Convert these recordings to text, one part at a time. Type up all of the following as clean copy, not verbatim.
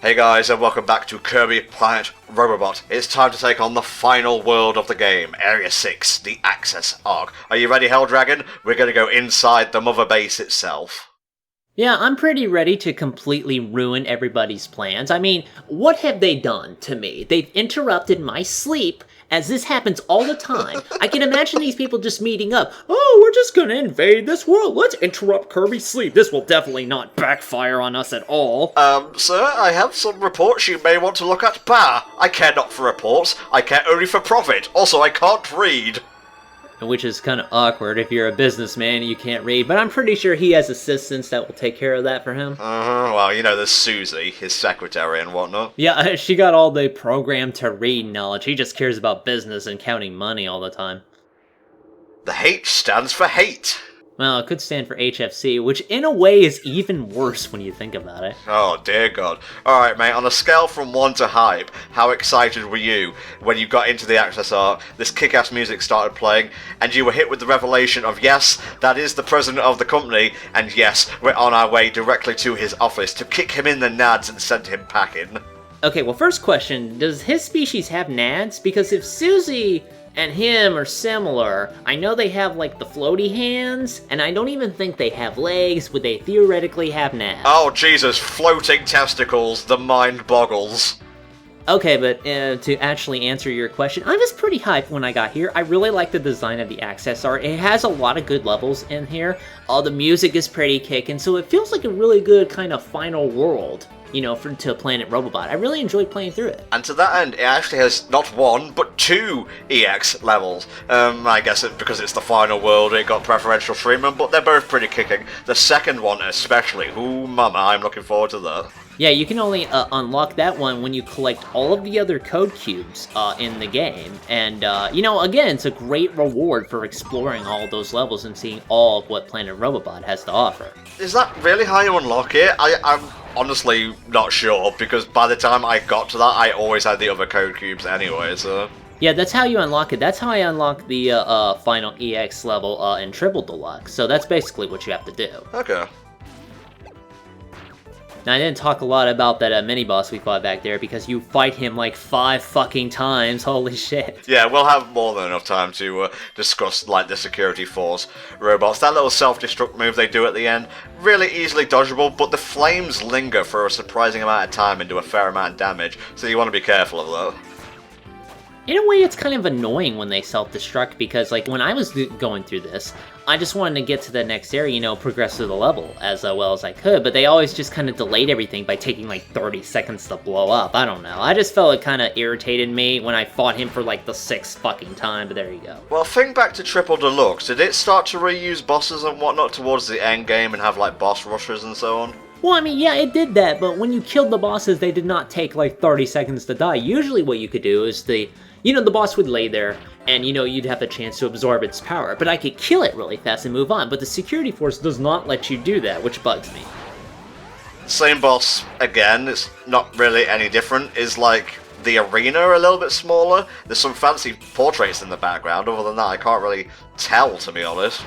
Hey guys, and welcome back to Kirby Planet Robobot. It's time to take on the final world of the game, Area 6, the Access Arc. Are you ready, Hell Dragon? We're going to go inside the mother base itself. Yeah, I'm pretty ready to completely ruin everybody's plans. I mean, what have they done to me? They've interrupted my sleep, as this happens all the time. I can imagine these people just meeting up. Oh, we're just gonna invade this world. Let's interrupt Kirby's sleep. This will definitely not backfire on us at all. Sir, I have some reports you may want to look at. Bah! I care not for reports. I care only for profit. Also, I can't read. Which is kind of awkward if you're a businessman and you can't read, but I'm pretty sure he has assistants that will take care of that for him. Well, you know, there's Susie, his secretary and whatnot. Yeah, she got all the program to read knowledge. He just cares about business and counting money all the time. The H stands for hate. Well, it could stand for HFC, which in a way is even worse when you think about it. Oh, dear God. Alright, mate, on a scale from 1 to hype, how excited were you when you got into the Access Arc, this kick-ass music started playing, and you were hit with the revelation of, yes, that is the president of the company, and yes, we're on our way directly to his office to kick him in the nads and send him packing? Okay, well, first question, does his species have nads? Because if Susie and him are similar, I know they have, like, the floaty hands, and I don't even think they have legs, but they theoretically have nads. Oh, Jesus, floating testicles, the mind boggles. Okay, but to actually answer your question, I was pretty hyped when I got here. I really like the design of the Access Art. It has a lot of good levels in here. All the music is pretty kickin', so it feels like a really good kind of final world, you know, to Planet Robobot. I really enjoyed playing through it. And to that end, it actually has not one, but 2 EX levels. I guess because it's the final world, it got preferential treatment, but they're both pretty kicking. The second one especially, ooh mama, I'm looking forward to that. Yeah, you can only unlock that one when you collect all of the other code cubes in the game. And, you know, again, it's a great reward for exploring all of those levels and seeing all of what Planet Robobot has to offer. Is that really how you unlock it? I'm honestly not sure, because by the time I got to that, I always had the other code cubes anyway, so... Yeah, that's how you unlock it. That's how I unlock the final EX level in Triple Deluxe. So that's basically what you have to do. Okay. Now, I didn't talk a lot about that mini-boss we fought back there, because you fight him like 5 fucking times, holy shit. Yeah, we'll have more than enough time to discuss, like, the Security Force robots. That little self-destruct move they do at the end, really easily dodgeable, but the flames linger for a surprising amount of time and do a fair amount of damage, so you want to be careful of that. In a way, it's kind of annoying when they self-destruct, because, like, when I was going through this, I just wanted to get to the next area, you know, progress through the level as well as I could, but they always just kind of delayed everything by taking, like, 30 seconds to blow up. I don't know. I just felt it kind of irritated me when I fought him for, like, the 6th fucking time, but there you go. Well, think back to Triple Deluxe. Did it start to reuse bosses and whatnot towards the end game and have, like, boss rushes and so on? Well, I mean, yeah, it did that, but when you killed the bosses, they did not take, like, 30 seconds to die. Usually what you could do is the boss would lay there, and, you know, you'd have a chance to absorb its power, but I could kill it really fast and move on, but the Security Force does not let you do that, which bugs me. Same boss, again, it's not really any different. Is, like, the arena a little bit smaller? There's some fancy portraits in the background, other than that I can't really tell, to be honest.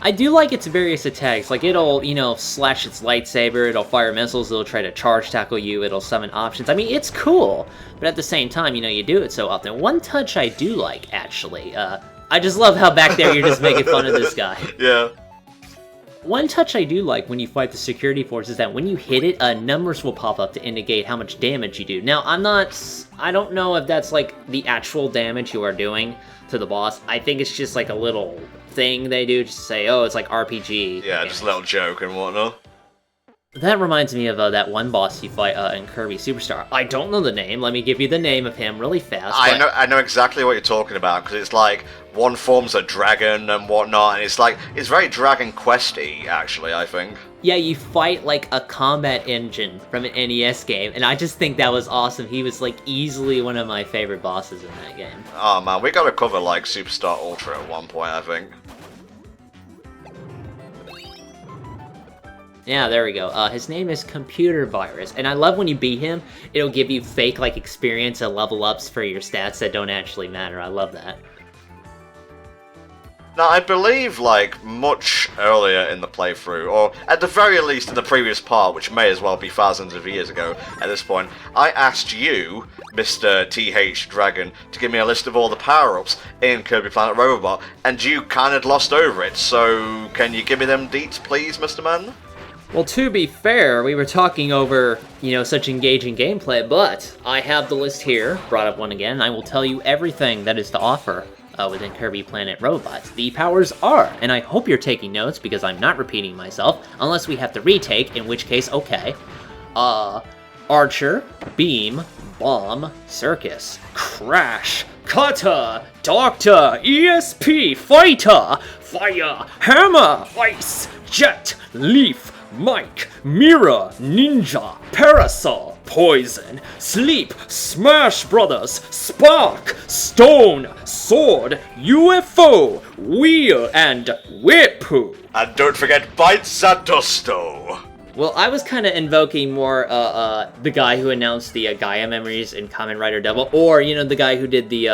I do like its various attacks, like it'll, you know, slash its lightsaber, it'll fire missiles, it'll try to charge tackle you, it'll summon options. I mean, it's cool, but at the same time, you know, you do it so often. One touch I do like, actually, I just love how back there you're just making fun of this guy. Yeah. One touch I do like when you fight the Security Force is that when you hit it, numbers will pop up to indicate how much damage you do. Now, I don't know if that's like the actual damage you are doing to the boss. I think it's just like a little thing they do just to say, oh, it's like RPG. Yeah, just a little joke and whatnot. That reminds me of that one boss you fight in Kirby Superstar. I don't know the name. Let me give you the name of him really fast. I know exactly what you're talking about, because it's like one form's a dragon and whatnot, and it's very Dragon Quest-y, actually, I think. Yeah, you fight like a combat engine from an NES game, and I just think that was awesome. He was like easily one of my favorite bosses in that game. Oh man, we gotta cover like Superstar Ultra at one point, I think. Yeah, there we go. His name is Computer Virus, and I love when you beat him, it'll give you fake, like, experience and level ups for your stats that don't actually matter. I love that. Now, I believe, like, much earlier in the playthrough, or at the very least in the previous part, which may as well be thousands of years ago at this point, I asked you, Mr. TH Dragon, to give me a list of all the power-ups in Kirby Planet Robobot, and you kind of glossed over it, so can you give me them deets, please, Mr. Man? Well, to be fair, we were talking over, such engaging gameplay, but I have the list here, brought up one again, and I will tell you everything that is to offer within Kirby Planet Robobot. The powers are, and I hope you're taking notes because I'm not repeating myself, unless we have to retake, in which case, okay. Archer, Beam, Bomb, Circus, Crash, Cutter, Doctor, ESP, Fighter, Fire, Hammer, Ice, Jet, Leaf, Mike, Mirror, Ninja, Parasol, Poison, Sleep, Smash Brothers, Spark, Stone, Sword, UFO, Wheel, and Whip-Poo. And don't forget Bite Zadusto. Well, I was kind of invoking more the guy who announced the Gaia Memories in Kamen Rider Double, or, the guy who did the,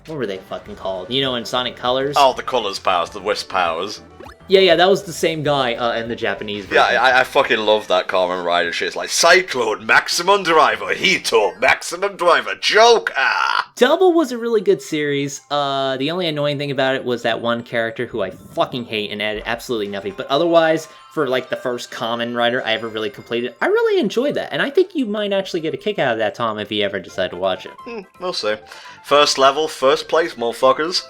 what were they fucking called? In Sonic Colors? Oh, the Colors powers, the Wisp powers. Yeah, that was the same guy in the Japanese version. Yeah, I fucking love that Kamen Rider shit. It's like Cyclone, Maximum Driver, Hito, Maximum Driver, Joker! Double was a really good series. The only annoying thing about it was that one character who I fucking hate and added absolutely nothing. But otherwise, for like the first Kamen Rider I ever really completed, I really enjoyed that. And I think you might actually get a kick out of that, Tom, if you ever decide to watch it. We'll see. First level, first place, motherfuckers.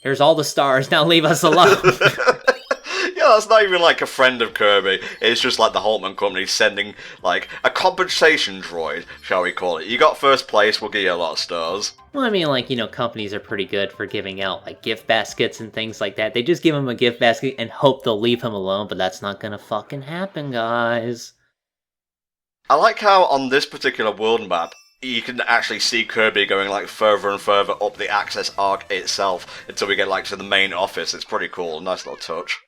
Here's all the stars, now leave us alone. Yeah, that's not even like a friend of Kirby. It's just like the Haltmann company sending like a compensation droid, shall we call it. You got first place, we'll give you a lot of stars. Well, I mean, like, companies are pretty good for giving out, like, gift baskets and things like that. They just give him a gift basket and hope they'll leave him alone, but that's not gonna fucking happen, guys. I like how on this particular world map, you can actually see Kirby going like further and further up the access arc itself until we get like to the main office. It's pretty cool, nice little touch.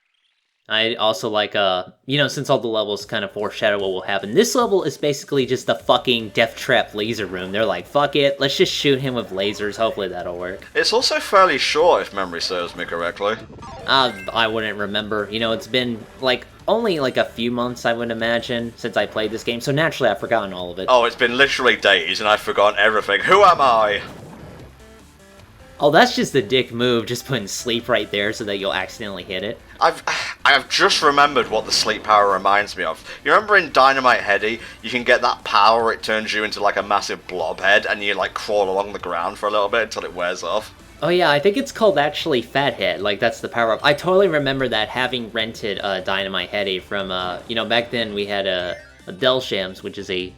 I also like, since all the levels kind of foreshadow what will happen, this level is basically just a fucking Death Trap laser room. They're like, fuck it, let's just shoot him with lasers, hopefully that'll work. It's also fairly short, if memory serves me correctly. I wouldn't remember. It's been, like, only, like, a few months, I would imagine, since I played this game, so naturally I've forgotten all of it. Oh, it's been literally days, and I've forgotten everything. Who am I? Oh, that's just a dick move, just putting sleep right there so that you'll accidentally hit it. I've just remembered what the sleep power reminds me of. You remember in Dynamite Heady, you can get that power, it turns you into like a massive blob head, and you like crawl along the ground for a little bit until it wears off. Oh yeah, I think it's called actually Fathead, like that's the power-up. I totally remember that, having rented Dynamite Heady from, back then we had a Delshams, which is a,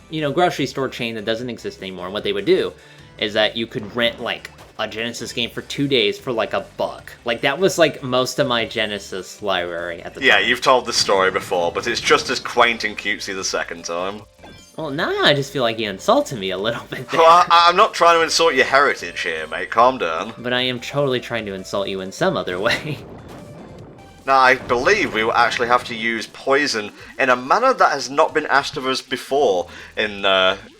grocery store chain that doesn't exist anymore, and what they would do is that you could rent, like, a Genesis game for 2 days for, like, $1. Like, that was, like, most of my Genesis library at the time. Yeah, you've told the story before, but it's just as quaint and cutesy the second time. Well, now I just feel like you insulted me a little bit there. Well, I'm not trying to insult your heritage here, mate. Calm down. But I am totally trying to insult you in some other way. Now, I believe we will actually have to use poison in a manner that has not been asked of us before in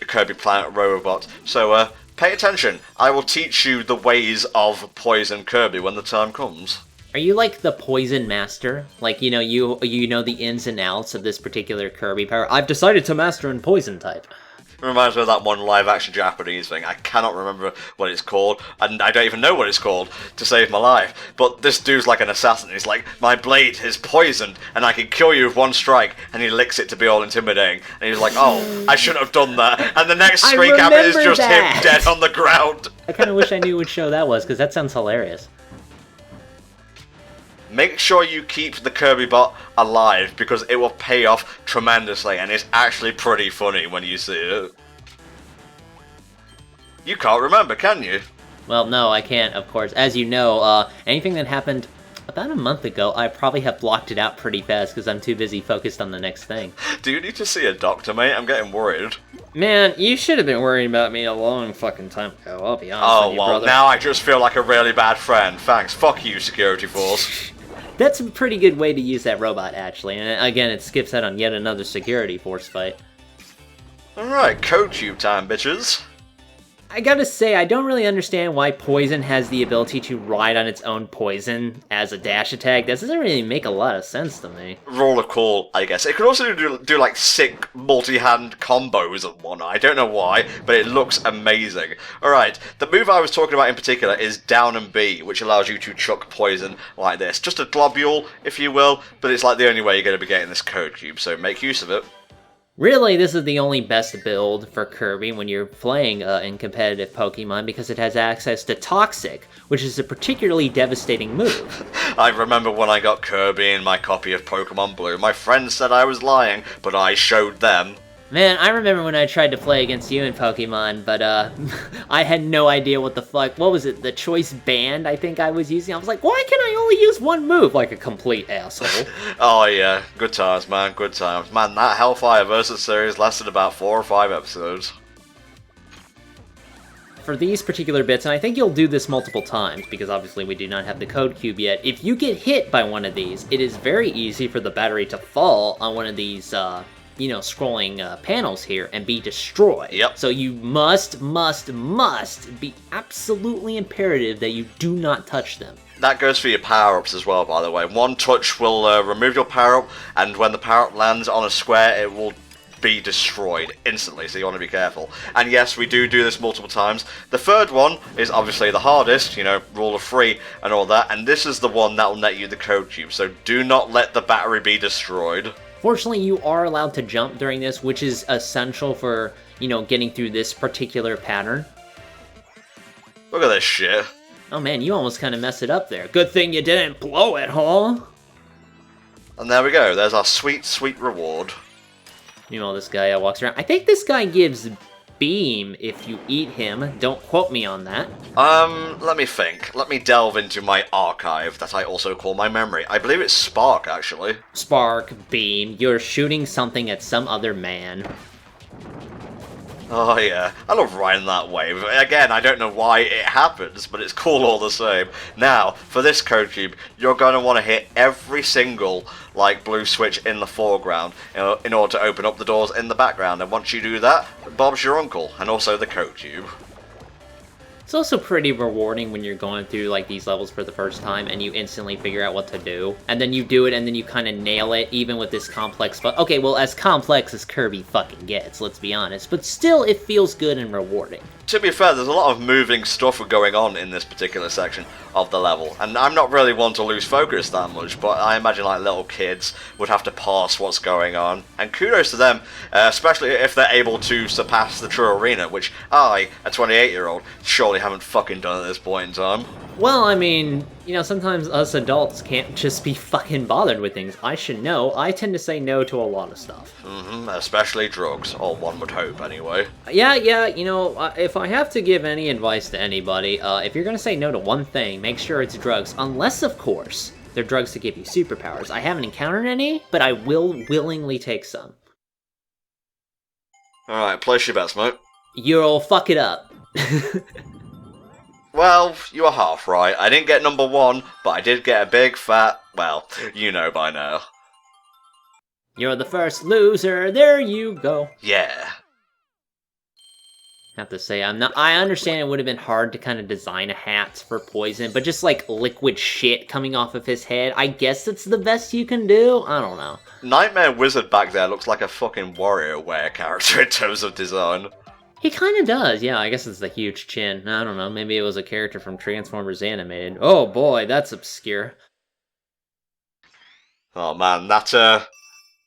Kirby Planet Robobot. So, pay attention. I will teach you the ways of Poison Kirby when the time comes. Are you like the Poison Master? Like, you know the ins and outs of this particular Kirby power? I've decided to master in Poison type. It reminds me of that one live-action Japanese thing. I cannot remember what it's called, and I don't even know what it's called, to save my life. But this dude's like an assassin. He's like, my blade is poisoned, and I can kill you with one strike. And he licks it to be all intimidating. And he's like, oh, I shouldn't have done that. And the next screen cap is just him dead on the ground. I kind of wish I knew which show that was, because that sounds hilarious. Make sure you keep the Kirby bot alive, because it will pay off tremendously, and it's actually pretty funny when you see it. You can't remember, can you? Well, no, I can't, of course. As you know, anything that happened about a month ago, I probably have blocked it out pretty fast, because I'm too busy focused on the next thing. Do you need to see a doctor, mate? I'm getting worried. Man, you should have been worrying about me a long fucking time ago, I'll be honest with you, brother. Now I just feel like a really bad friend. Thanks. Fuck you, security force. That's a pretty good way to use that robot, actually, and again, it skips out on yet another security force fight. Alright, code tube time, bitches. I gotta say, I don't really understand why poison has the ability to ride on its own poison as a dash attack. That doesn't really make a lot of sense to me. Roll a call, I guess. It could also do like sick multi-hand combos and whatnot. I don't know why, but it looks amazing. Alright, the move I was talking about in particular is down and B, which allows you to chuck poison like this. Just a globule, if you will, but it's like the only way you're going to be getting this code cube, so make use of it. Really, this is the only best build for Kirby when you're playing in competitive Pokemon because it has access to Toxic, which is a particularly devastating move. I remember when I got Kirby in my copy of Pokemon Blue, my friends said I was lying, but I showed them. Man, I remember when I tried to play against you in Pokemon, but I had no idea what the fuck, what was it, the choice band I think I was using? I was like, why can I only use one move? Like a complete asshole. Oh yeah, good times, man, good times. Man, that Hellfire vs. series lasted about 4 or 5 episodes. For these particular bits, and I think you'll do this multiple times, because obviously we do not have the code cube yet, if you get hit by one of these, it is very easy for the battery to fall on one of these, scrolling panels here and be destroyed. Yep. So you must be absolutely imperative that you do not touch them. That goes for your power-ups as well, by the way. One touch will remove your power-up, and when the power-up lands on a square, it will be destroyed instantly, so you want to be careful. And yes, we do this multiple times. The third one is obviously the hardest, rule of 3 and all that, and this is the one that will net you the code cube, so do not let the battery be destroyed. Fortunately, you are allowed to jump during this, which is essential for, getting through this particular pattern. Look at this shit. Oh man, you almost kind of messed it up there. Good thing you didn't blow it, huh? And there we go, there's our sweet, sweet reward. This guy walks around. I think this guy gives beam if you eat him. Don't quote me on that. Let me think. Let me delve into my archive that I also call my memory. I believe it's Spark, actually. Spark, beam, you're shooting something at some other man. Oh yeah, I love riding that wave. Again, I don't know why it happens, but it's cool all the same. Now, for this code cube, you're going to want to hit every single, blue switch in the foreground in order to open up the doors in the background, and once you do that, Bob's your uncle, and also the code cube. It's also pretty rewarding when you're going through these levels for the first time and you instantly figure out what to do. And then you do it and then you kind of nail it, even with this complex okay, well, as complex as Kirby fucking gets, let's be honest. But still, it feels good and rewarding. To be fair, there's a lot of moving stuff going on in this particular section of the level, and I'm not really one to lose focus that much, but I imagine little kids would have to parse what's going on, and kudos to them, especially if they're able to surpass the true arena, which I, a 28-year-old, surely haven't fucking done at this point in time. Well, I mean, sometimes us adults can't just be fucking bothered with things. I should know. I tend to say no to a lot of stuff. Especially drugs, or one would hope, anyway. Yeah, if I have to give any advice to anybody, if you're gonna say no to one thing, make sure it's drugs. Unless, of course, they're drugs to give you superpowers. I haven't encountered any, but I will willingly take some. Alright, place your bets, mate. You'll fuck it up. Well, you are half right. I didn't get number 1, but I did get a big fat, well, you know by now. You're the first loser, there you go. Yeah. Have to say, I understand it would have been hard to kind of design a hat for Poison, but just liquid shit coming off of his head, I guess it's the best you can do? I don't know. Nightmare Wizard back there looks like a fucking WarioWare character in terms of design. He kind of does, yeah, I guess it's the huge chin. I don't know, maybe it was a character from Transformers Animated. Oh boy, that's obscure. Oh man, that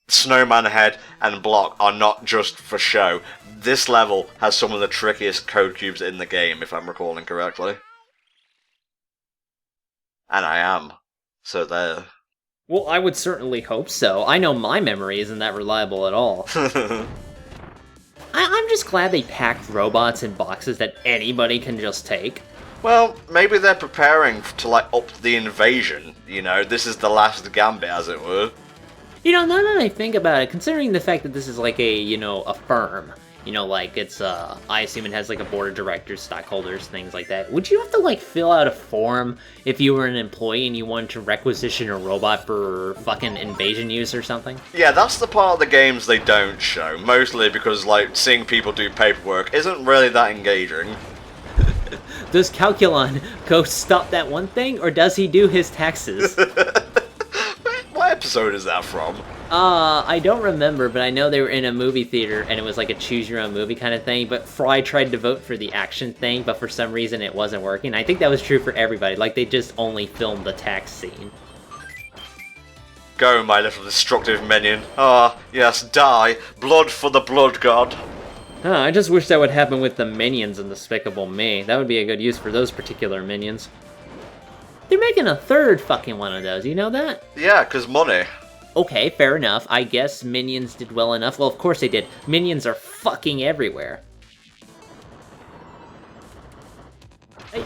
snowman head and block are not just for show. This level has some of the trickiest code cubes in the game, if I'm recalling correctly. And I am. So there. Well, I would certainly hope so. I know my memory isn't that reliable at all. I'm just glad they packed robots in boxes that anybody can just take. Well, maybe they're preparing to, up the invasion. This is the last gambit, as it were. Now that I think about it, considering the fact that this is a firm, it's, I assume it has a board of directors, stockholders, things like that. Would you have to, fill out a form if you were an employee and you wanted to requisition a robot for fucking invasion use or something? Yeah, that's the part of the games they don't show, mostly because, seeing people do paperwork isn't really that engaging. Does Calculon go stop that one thing, or does he do his taxes? What episode is that from? I don't remember, but I know they were in a movie theater, and it was like a choose-your-own movie kind of thing, but Fry tried to vote for the action thing, but for some reason it wasn't working. I think that was true for everybody, like they just only filmed the tax scene. Go, my little destructive minion. Ah, yes, die. Blood for the blood god. I just wish that would happen with the minions in Despicable Me. That would be a good use for those particular minions. They're making a third fucking one of those, you know that? Yeah, 'cause money. Okay, fair enough. I guess Minions did well enough. Well, of course they did. Minions are fucking everywhere.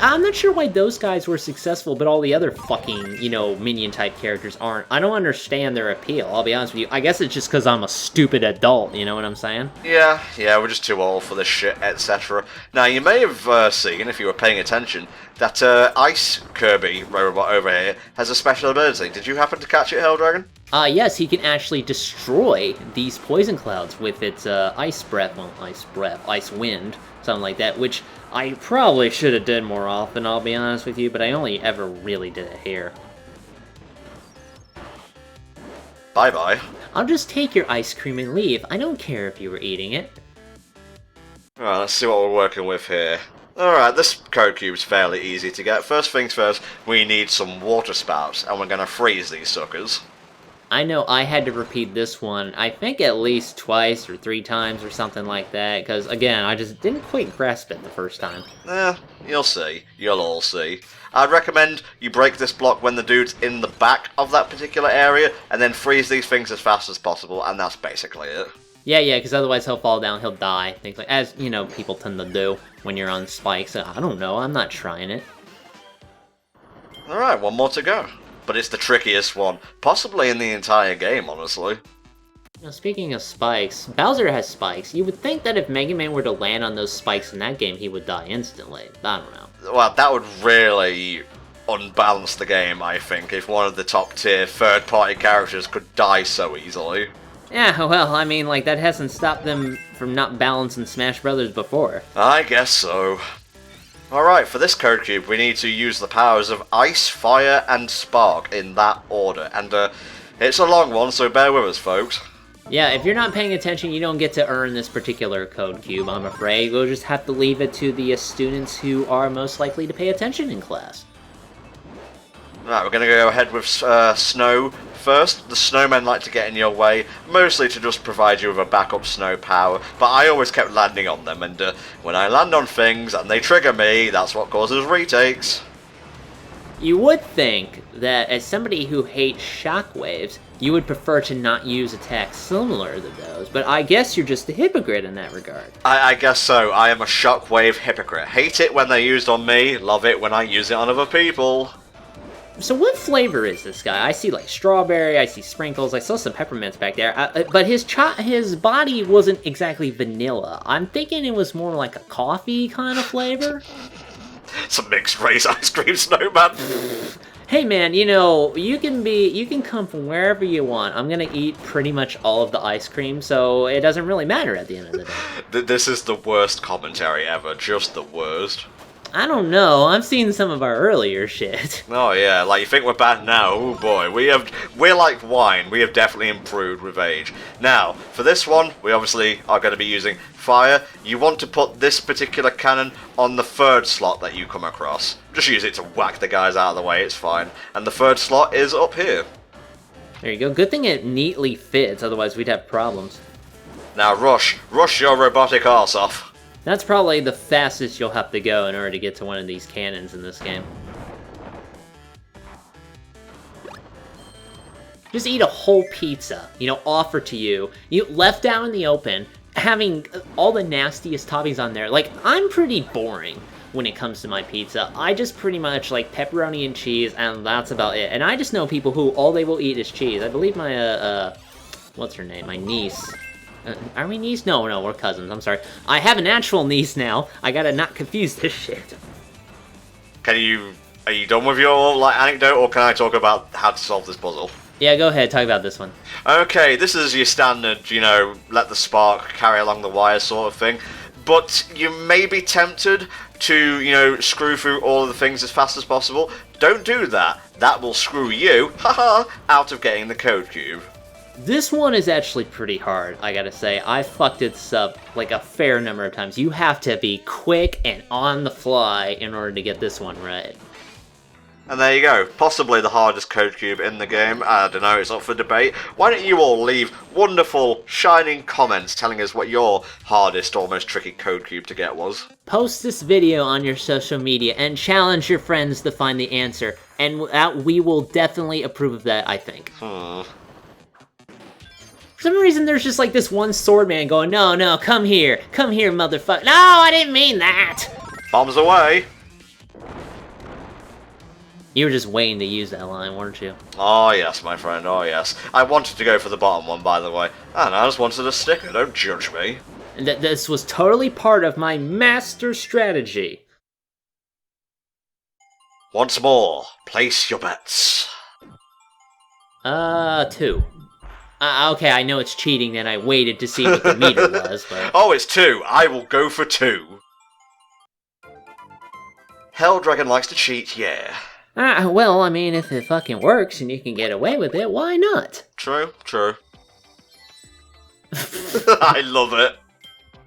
I'm not sure why those guys were successful, but all the other fucking, Minion-type characters aren't. I don't understand their appeal, I'll be honest with you. I guess it's just because I'm a stupid adult, you know what I'm saying? Yeah, we're just too old for this shit, etc. Now, you may have seen, if you were paying attention, that Ice Kirby Robobot over here has a special ability. Did you happen to catch it, Helldragon? Yes, he can actually destroy these poison clouds with its ice wind, something like that, which I probably should have done more often, I'll be honest with you, but I only ever really did it here. Bye-bye. I'll just take your ice cream and leave. I don't care if you were eating it. Alright, let's see what we're working with here. Alright, this code cube's fairly easy to get. First things first, we need some water spouts, and we're gonna freeze these suckers. I know I had to repeat this one, I think at least twice or 3 times or something like that, because, again, I just didn't quite grasp it the first time. You'll see. You'll all see. I'd recommend you break this block when the dude's in the back of that particular area, and then freeze these things as fast as possible, and that's basically it. Yeah, because otherwise he'll fall down, he'll die, things like, as, people tend to do when you're on spikes. I don't know, I'm not trying it. Alright, one more to go. But it's the trickiest one, possibly in the entire game, honestly. Now, speaking of spikes, Bowser has spikes. You would think that if Mega Man were to land on those spikes in that game, he would die instantly. I don't know. Well, that would really unbalance the game, I think, if one of the top-tier third-party characters could die so easily. Yeah, well, I mean, that hasn't stopped them from not balancing Smash Brothers before. I guess so. Alright, for this code cube, we need to use the powers of Ice, Fire, and Spark in that order. And, it's a long one, so bear with us, folks. Yeah, if you're not paying attention, you don't get to earn this particular code cube, I'm afraid. We'll just have to leave it to the students who are most likely to pay attention in class. Right, we're going to go ahead with Snow first. The snowmen like to get in your way, mostly to just provide you with a backup snow power, but I always kept landing on them, and when I land on things and they trigger me, that's what causes retakes. You would think that as somebody who hates shockwaves, you would prefer to not use attacks similar to those, but I guess you're just a hypocrite in that regard. I guess so. I am a shockwave hypocrite. Hate it when they're used on me, love it when I use it on other people. So what flavor is this guy? I see strawberry, I see sprinkles, I saw some peppermints back there, but his body wasn't exactly vanilla. I'm thinking it was more like a coffee kind of flavor. Some mixed race ice cream snowman. Hey man, you can come from wherever you want. I'm gonna eat pretty much all of the ice cream, so it doesn't really matter at the end of the day. This is the worst commentary ever, just the worst. I don't know, I've seen some of our earlier shit. Oh yeah, you think we're bad now? Oh boy, we're like wine, we have definitely improved with age. Now, for this one, we obviously are going to be using fire. You want to put this particular cannon on the third slot that you come across. Just use it to whack the guys out of the way, it's fine. And the third slot is up here. There you go, good thing it neatly fits, otherwise we'd have problems. Now rush your robotic arse off. That's probably the fastest you'll have to go in order to get to one of these cannons in this game. Just eat a whole pizza, offered to you. You left out in the open, having all the nastiest toppings on there. I'm pretty boring when it comes to my pizza. I just pretty much like pepperoni and cheese, and that's about it. And I just know people who all they will eat is cheese. I believe my, what's her name? My niece. Are we niece? No, we're cousins, I'm sorry. I have an actual niece now. I gotta not confuse this shit. Are you done with your, anecdote, or can I talk about how to solve this puzzle? Yeah, go ahead, talk about this one. Okay, this is your standard, let the spark carry along the wire sort of thing. But you may be tempted to, screw through all of the things as fast as possible. Don't do that. That will screw you, haha, out of getting the code cube. This one is actually pretty hard, I gotta say. I fucked this up like a fair number of times. You have to be quick and on the fly in order to get this one right. And there you go, possibly the hardest code cube in the game. I don't know, it's up for debate. Why don't you all leave wonderful, shining comments telling us what your hardest or most tricky code cube to get was. Post this video on your social media and challenge your friends to find the answer, and we will definitely approve of that, I think. For some reason, there's just like this one sword man going, no, come here, motherfucker. No, I didn't mean that. Bombs away. You were just waiting to use that line, weren't you? Oh yes, my friend, oh yes. I wanted to go for the bottom one, by the way. And I just wanted a sticker, don't judge me. And this was totally part of my master strategy. Once more, place your bets. 2. Okay, I know it's cheating that I waited to see what the meter was, but... Oh, it's 2. I will go for 2. Hell Dragon likes to cheat, yeah. Well, I mean, if it fucking works and you can get away with it, why not? True. I love it.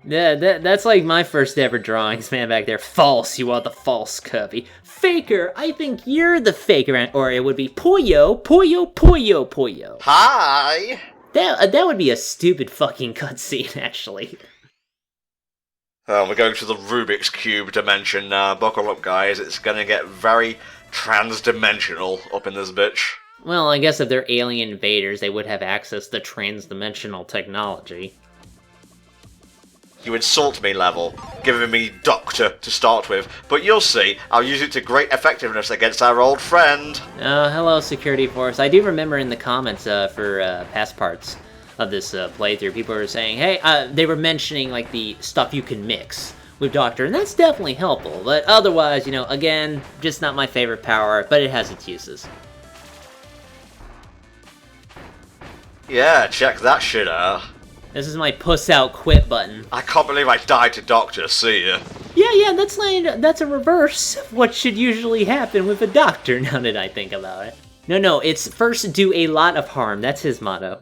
Yeah, that's like my first ever drawings, man, back there. False, you are the false Kirby. Faker, I think you're the faker, or it would be Puyo. Hi! That would be a stupid fucking cutscene, actually. We're going to the Rubik's Cube dimension now. Buckle up, guys. It's gonna get very trans-dimensional up in this bitch. Well, I guess if they're alien invaders, they would have access to trans-dimensional technology. You insult me, level, giving me Doctor to start with, but you'll see, I'll use it to great effectiveness against our old friend. Hello, Security Force. I do remember in the comments for past parts of this playthrough, people were saying, hey, they were mentioning, like, the stuff you can mix with Doctor, and that's definitely helpful, but otherwise, again, just not my favorite power, but it has its uses. Yeah, check that shit out. This is my puss out quit button. I can't believe I died to Doctor, see ya. Yeah, that's a reverse of what should usually happen with a Doctor, now that I think about it. No, it's first do a lot of harm, that's his motto.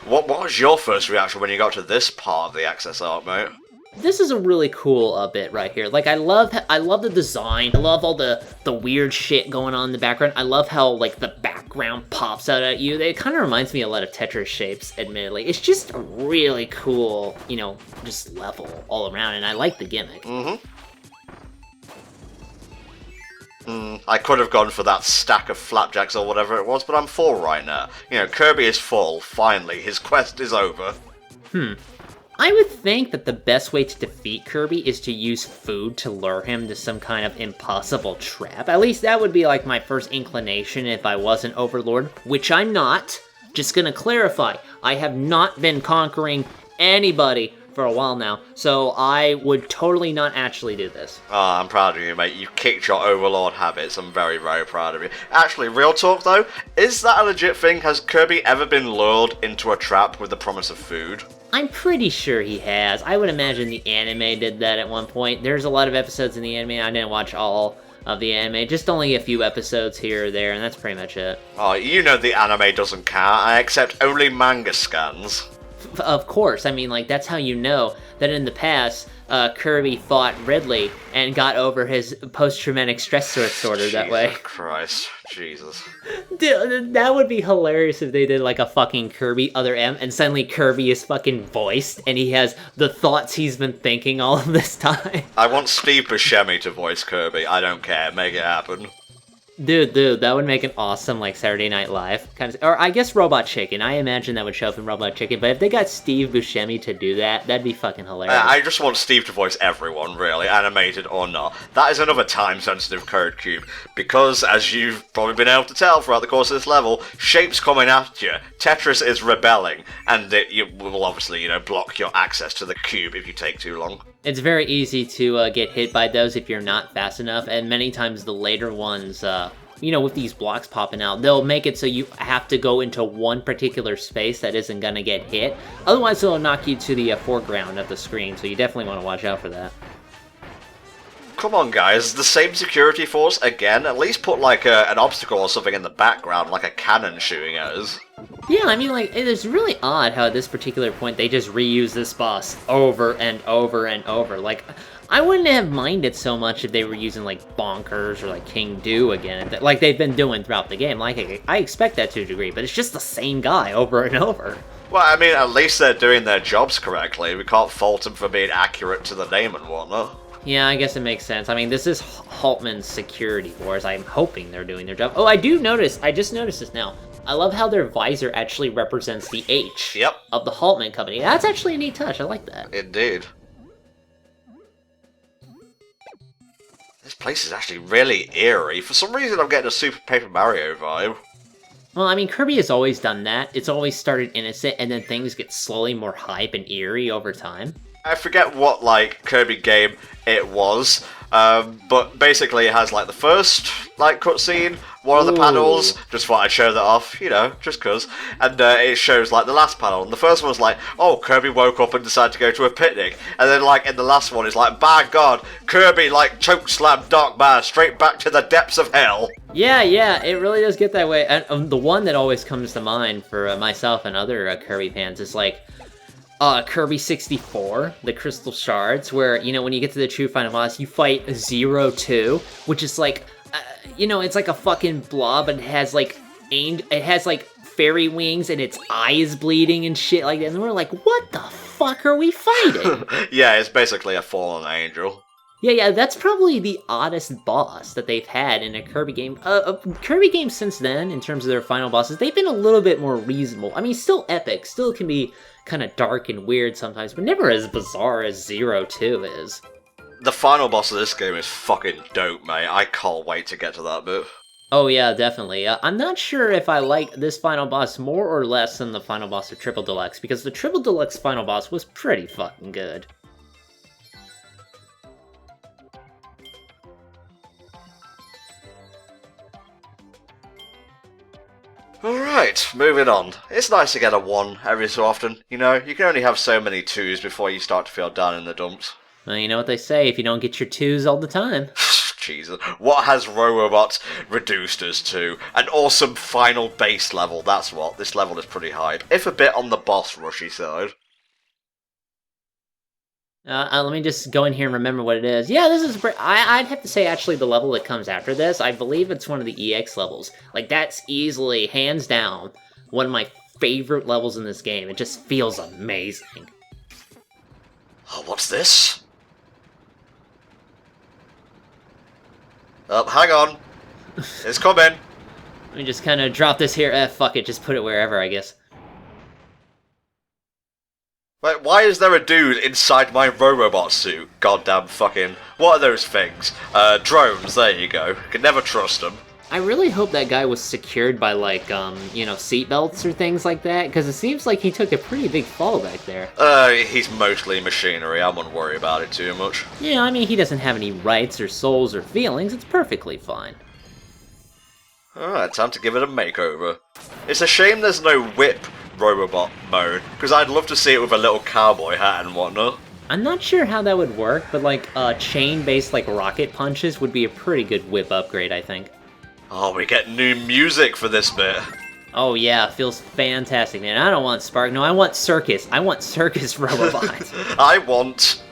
What was your first reaction when you got to this part of the access art, mate? This is a really cool bit right here. Like, I love the design. I love all the weird shit going on in the background. I love how, like, the background pops out at you. It kind of reminds me a lot of Tetris shapes, admittedly. It's just a really cool, just level all around, and I like the gimmick. I could have gone for that stack of flapjacks or whatever it was, but I'm full right now. Kirby is full, finally. His quest is over. I would think that the best way to defeat Kirby is to use food to lure him to some kind of impossible trap. At least that would be like my first inclination if I wasn't Overlord, which I'm not. Just gonna clarify, I have not been conquering anybody for a while now, so I would totally not actually do this. Oh, I'm proud of you, mate. You kicked your Overlord habits. I'm very, very proud of you. Actually, real talk though, is that a legit thing? Has Kirby ever been lured into a trap with the promise of food? I'm pretty sure he has. I would imagine the anime did that at one point. There's a lot of episodes in the anime. I didn't watch all of the anime, just only a few episodes here or there, and that's pretty much it. Oh, the anime doesn't count. I accept only manga scans. Of course, I mean, like, that's how you know that in the past, Kirby fought Ridley and got over his post-traumatic stress disorder that way. Christ, Jesus. Dude, that would be hilarious if they did, like, a fucking Kirby Other M, and suddenly Kirby is fucking voiced, and he has the thoughts he's been thinking all of this time. I want Steve Buscemi to voice Kirby. I don't care. Make it happen. Dude, that would make an awesome, like, Saturday Night Live kind of, or I guess Robot Chicken. I imagine that would show up in Robot Chicken, but if they got Steve Buscemi to do that, that'd be fucking hilarious. I just want Steve to voice everyone, really, animated or not. That is another time-sensitive code cube, because, as you've probably been able to tell throughout the course of this level, Shape's coming at you, Tetris is rebelling, and it will obviously, block your access to the cube if you take too long. It's very easy to get hit by those if you're not fast enough, and many times the later ones with these blocks popping out, they'll make it so you have to go into one particular space that isn't gonna get hit. Otherwise, it'll knock you to the foreground of the screen, so you definitely want to watch out for that. Come on, guys, the same security force again? At least put, like, an obstacle or something in the background, like a cannon shooting at us. Yeah, I mean, like, it is really odd how at this particular point they just reuse this boss over and over and over. Like, I wouldn't have minded so much if they were using, like, Bonkers or, like, King Do again, like they've been doing throughout the game. Like, I expect that to a degree, but it's just the same guy over and over. Well, I mean, at least they're doing their jobs correctly. We can't fault them for being accurate to the name and whatnot. Yeah, I guess it makes sense. I mean, this is Haltmann's security force. I'm hoping they're doing their job. Oh, I just noticed this now. I love how their visor actually represents the H of the Haltmann company. That's actually a neat touch. I like that. Indeed. This place is actually really eerie. For some reason, I'm getting a Super Paper Mario vibe. Well, I mean, Kirby has always done that. It's always started innocent, and then things get slowly more hype and eerie over time. I forget what, like, Kirby game it was, but basically it has, like, the first, like, cutscene, one of the panels, just thought I'd show that off, just cuz, and it shows, like, the last panel, and the first one's like, oh, Kirby woke up and decided to go to a picnic, and then, like, in the last one, it's like, by God, Kirby, like, chokeslammed Dark Man straight back to the depths of hell. Yeah, it really does get that way, and the one that always comes to mind for myself and other Kirby fans is, like, Kirby 64, the Crystal Shards, where, when you get to the true final boss, you fight 0-2, which is like, it's like a fucking blob, and it has, like, fairy wings, and its eye is bleeding and shit like that, and we're like, what the fuck are we fighting? Yeah, it's basically a fallen angel. Yeah, that's probably the oddest boss that they've had in a Kirby game. Kirby games since then, in terms of their final bosses, they've been a little bit more reasonable. I mean, still epic, still can be kind of dark and weird sometimes, but never as bizarre as 0-2 is. The final boss of this game is fucking dope, mate. I can't wait to get to that bit. Oh yeah, definitely. I'm not sure if I like this final boss more or less than the final boss of Triple Deluxe, because the Triple Deluxe final boss was pretty fucking good. Alright, moving on. It's nice to get a 1 every so often, you can only have so many 2s before you start to feel down in the dumps. Well, you know what they say, if you don't get your 2s all the time. Jesus, what has Robobot reduced us to? An awesome final base level, that's what. This level is pretty hype, if a bit on the boss rushy side. Let me just go in here and remember what it is. Yeah, this is... I'd have to say, actually, the level that comes after this, I believe it's one of the EX levels. Like, that's easily, hands down, one of my favorite levels in this game. It just feels amazing. Oh, what's this? Hang on. It's coming. Let me just kind of drop this here. Fuck it, just put it wherever, I guess. Wait, why is there a dude inside my Robobot suit? Goddamn fucking... What are those things? Drones, there you go. Can never trust them. I really hope that guy was secured by, like, seatbelts or things like that, because it seems like he took a pretty big fall back there. He's mostly machinery. I wouldn't worry about it too much. Yeah, I mean, he doesn't have any rights or souls or feelings. It's perfectly fine. Alright, time to give it a makeover. It's a shame there's no whip Robobot mode, because I'd love to see it with a little cowboy hat and whatnot. I'm not sure how that would work, but, like, chain-based, like, rocket punches would be a pretty good whip upgrade, I think. Oh, we get new music for this bit. Oh yeah, feels fantastic, man. I don't want Spark, no, I want Circus. I want Circus Robobot. I want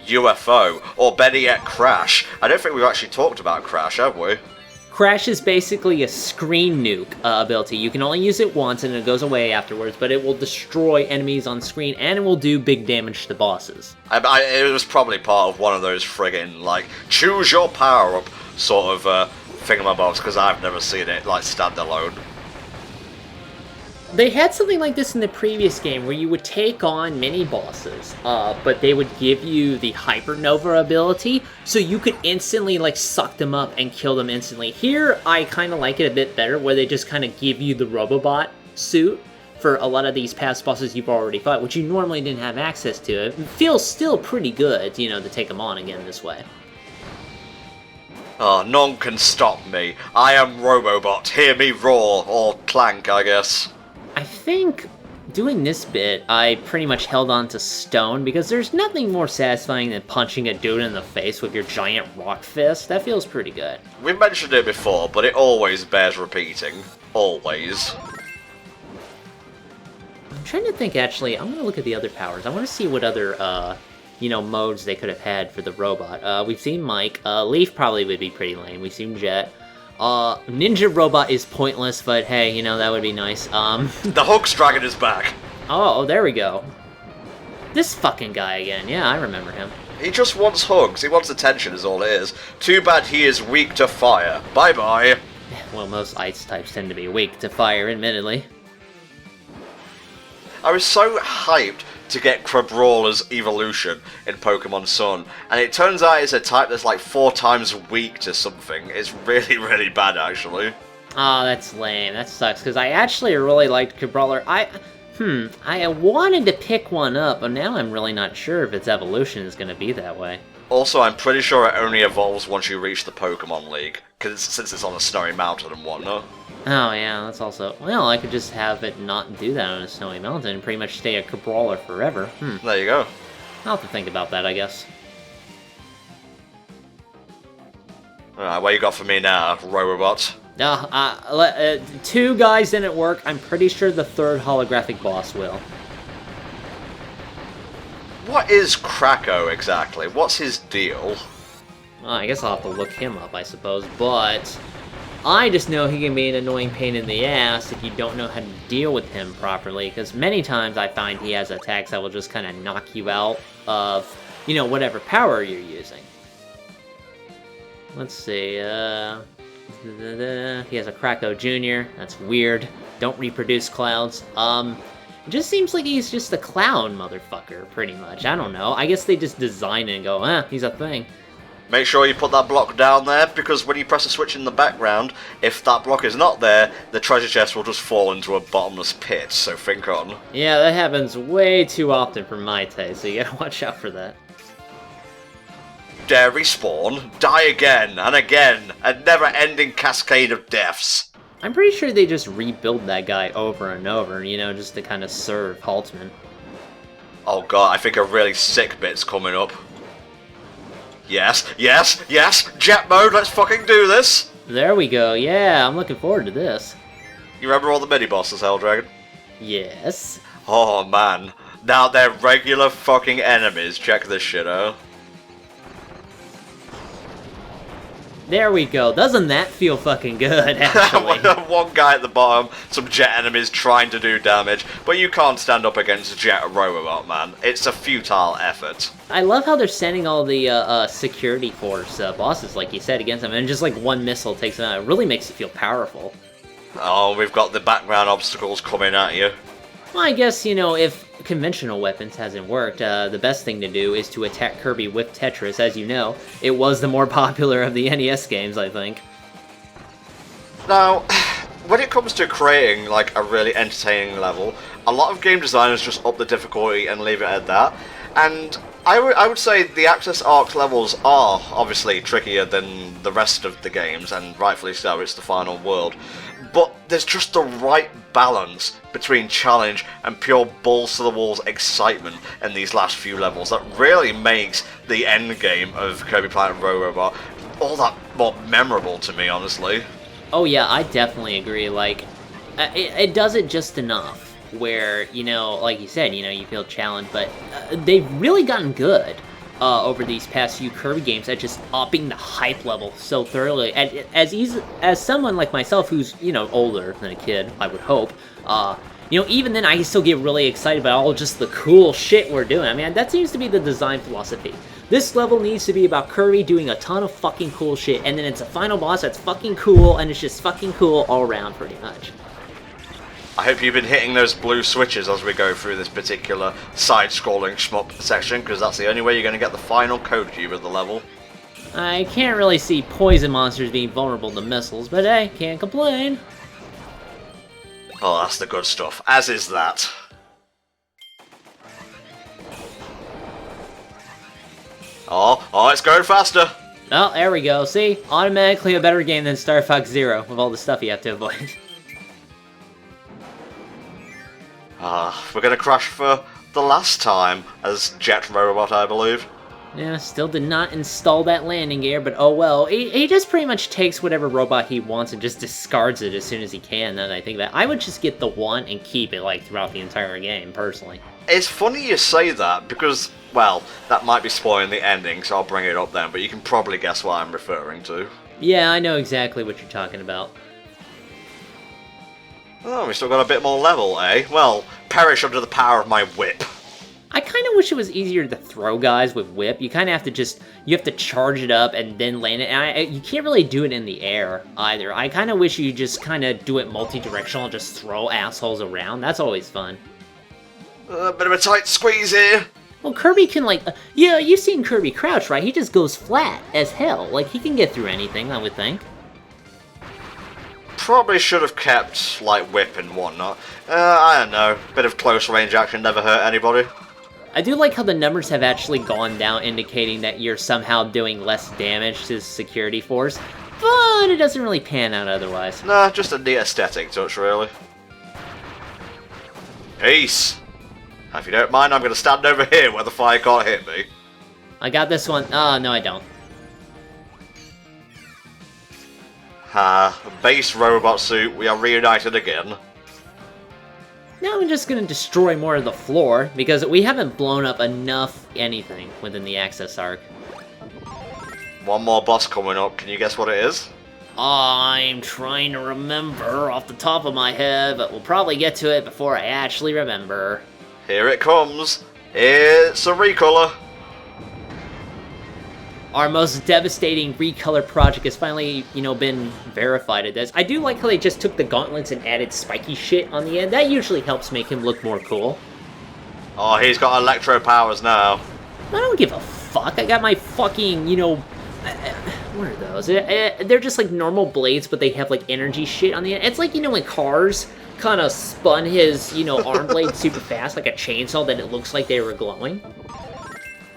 UFO, or better yet, Crash. I don't think we've actually talked about Crash, have we? Crash is basically a screen nuke ability. You can only use it once and it goes away afterwards, but it will destroy enemies on screen and it will do big damage to bosses. It was probably part of one of those friggin', like, choose your power-up sort of thingamabobs, because I've never seen it, like, standalone. They had something like this in the previous game where you would take on mini-bosses, but they would give you the Hypernova ability, so you could instantly, like, suck them up and kill them instantly. Here, I kind of like it a bit better, where they just kind of give you the Robobot suit for a lot of these past bosses you've already fought, which you normally didn't have access to. It feels still pretty good, to take them on again this way. Oh, none can stop me. I am Robobot. Hear me roar, or clank, I guess. I think doing this bit, I pretty much held on to stone, because there's nothing more satisfying than punching a dude in the face with your giant rock fist. That feels pretty good. We mentioned it before, but it always bears repeating. Always. I'm trying to think, actually, I'm gonna look at the other powers. I want to see what other, modes they could have had for the robot. We've seen Mike. Leaf probably would be pretty lame. We've seen Jet. Ninja Robot is pointless, but hey, that would be nice. The Hulk's dragon is back. Oh, there we go. This fucking guy again. Yeah, I remember him. He just wants hugs. He wants attention is all it is. Too bad he is weak to fire. Bye-bye. Well, most ice types tend to be weak to fire, admittedly. I was so hyped to get Crabrawler's evolution in Pokemon Sun, and it turns out it's a type that's like 4 times weak to something. It's really, really bad, actually. Oh, that's lame. That sucks, because I actually really liked Crabrawler. I wanted to pick one up, but now I'm really not sure if its evolution is going to be that way. Also, I'm pretty sure it only evolves once you reach the Pokemon League, since it's on a snowy mountain and whatnot. Oh yeah, that's also... Well, I could just have it not do that on a snowy mountain and pretty much stay a Crabrawler forever. There you go. I'll have to think about that, I guess. Alright, what you got for me now, Robobot? 2 guys didn't work. I'm pretty sure the 3rd holographic boss will. What is Krako exactly? What's his deal? Well, I guess I'll have to look him up, I suppose, but... I just know he can be an annoying pain in the ass if you don't know how to deal with him properly, because many times I find he has attacks that will just kind of knock you out of, whatever power you're using. Let's see, he has a Krako Jr., that's weird. Don't reproduce clouds. It just seems like he's just a clown motherfucker, pretty much. I don't know. I guess they just design it and go, he's a thing. Make sure you put that block down there, because when you press a switch in the background, if that block is not there, the treasure chest will just fall into a bottomless pit, so think on. Yeah, that happens way too often for my taste, so you gotta watch out for that. Dare respawn, die again, and again, a never-ending cascade of deaths. I'm pretty sure they just rebuild that guy over and over, just to kind of serve Haltmann. Oh god, I think a really sick bit's coming up. Yes, yes, yes! Jet mode, let's fucking do this! There we go, yeah, I'm looking forward to this. You remember all the mini-bosses, Helldragon? Yes. Oh man, now they're regular fucking enemies, check this shit out. There we go. Doesn't that feel fucking good, actually? One guy at the bottom, some jet enemies trying to do damage, but you can't stand up against Jet Robobot, man. It's a futile effort. I love how they're sending all the security force bosses, like you said, against them, and just like one missile takes them out. It really makes you feel powerful. Oh, we've got the background obstacles coming at you. Well, I guess, if conventional weapons hasn't worked, the best thing to do is to attack Kirby with Tetris. As you know, it was the more popular of the NES games, I think. Now, when it comes to creating, like, a really entertaining level, a lot of game designers just up the difficulty and leave it at that. And I would say the Access Arc levels are obviously trickier than the rest of the games, and rightfully so, it's the final world. But there's just the right balance between challenge and pure balls-to-the-walls excitement in these last few levels that really makes the end game of Kirby Planet Robobot all that more memorable to me, honestly. Oh yeah, I definitely agree. Like, it does it just enough where, like you said, you feel challenged, but they've really gotten good over these past few Kirby games at just upping the hype level so thoroughly. And as someone like myself who's, older than a kid, I would hope, even then I can still get really excited about all just the cool shit we're doing. I mean, that seems to be the design philosophy. This level needs to be about Kirby doing a ton of fucking cool shit, and then it's a final boss that's fucking cool, and it's just fucking cool all around, pretty much. I hope you've been hitting those blue switches as we go through this particular side-scrolling shmup section, because that's the only way you're going to get the final code cube of the level. I can't really see poison monsters being vulnerable to missiles, but hey, can't complain. Oh, that's the good stuff, as is that. Oh, it's going faster! Oh, there we go. See? Automatically a better game than Star Fox Zero, with all the stuff you have to avoid. We're gonna crash for the last time as Jet Robobot, I believe. Yeah, still did not install that landing gear, but oh well. He just pretty much takes whatever robot he wants and just discards it as soon as he can, now that I think that. I would just get the one and keep it, like, throughout the entire game, personally. It's funny you say that, because, well, that might be spoiling the ending, so I'll bring it up then, but you can probably guess what I'm referring to. Yeah, I know exactly what you're talking about. Oh, we still got a bit more level, eh? Well, perish under the power of my whip. I kind of wish it was easier to throw guys with whip. You kind of have to you have to charge it up and then land it. And you can't really do it in the air either. I kind of wish you just kind of do it multi-directional and just throw assholes around. That's always fun. A bit of a tight squeeze here. Well, Kirby can, like, yeah, you've seen Kirby crouch, right? He just goes flat as hell. Like, he can get through anything, I would think. Probably should have kept, like, whip and whatnot. I don't know. Bit of close range action never hurt anybody. I do like how the numbers have actually gone down, indicating that you're somehow doing less damage to the security force, but it doesn't really pan out otherwise. Nah, just a neat aesthetic touch, really. Peace! If you don't mind, I'm going to stand over here where the fire can't hit me. I got this one. Oh, no I don't. Base robot suit, we are reunited again. Now I'm just gonna destroy more of the floor, because we haven't blown up enough anything within the access arc. One more boss coming up, can you guess what it is? I'm trying to remember off the top of my head, but we'll probably get to it before I actually remember. Here it comes. It's a recolor. Our most devastating recolor project has finally, been verified at this. I do like how they just took the gauntlets and added spiky shit on the end. That usually helps make him look more cool. Oh, he's got electro powers now. I don't give a fuck. I got my fucking, what are those? They're just like normal blades, but they have like energy shit on the end. It's like, when Cars kind of spun his, arm blade super fast, like a chainsaw, that it looks like they were glowing.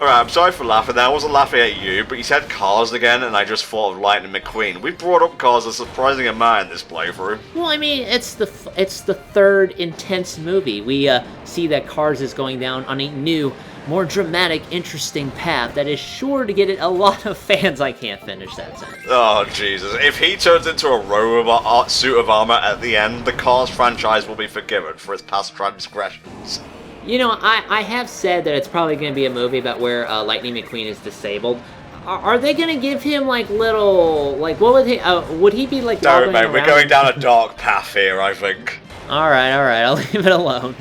Alright, I'm sorry for laughing there. I wasn't laughing at you, but you said Cars again, and I just thought of Lightning McQueen. We brought up Cars a surprising amount in this playthrough. Well, I mean, it's the third intense movie. We see that Cars is going down on a new, more dramatic, interesting path that is sure to get it a lot of fans. I can't finish that sentence. Oh, Jesus. If he turns into a robot suit of armor at the end, the Cars franchise will be forgiven for its past transgressions. I have said that it's probably going to be a movie about where Lightning McQueen is disabled. Are they going to give him, like, little... Like, what would he be, like, Don't, mate, we're going down a dark path here, I think. Alright, I'll leave it alone.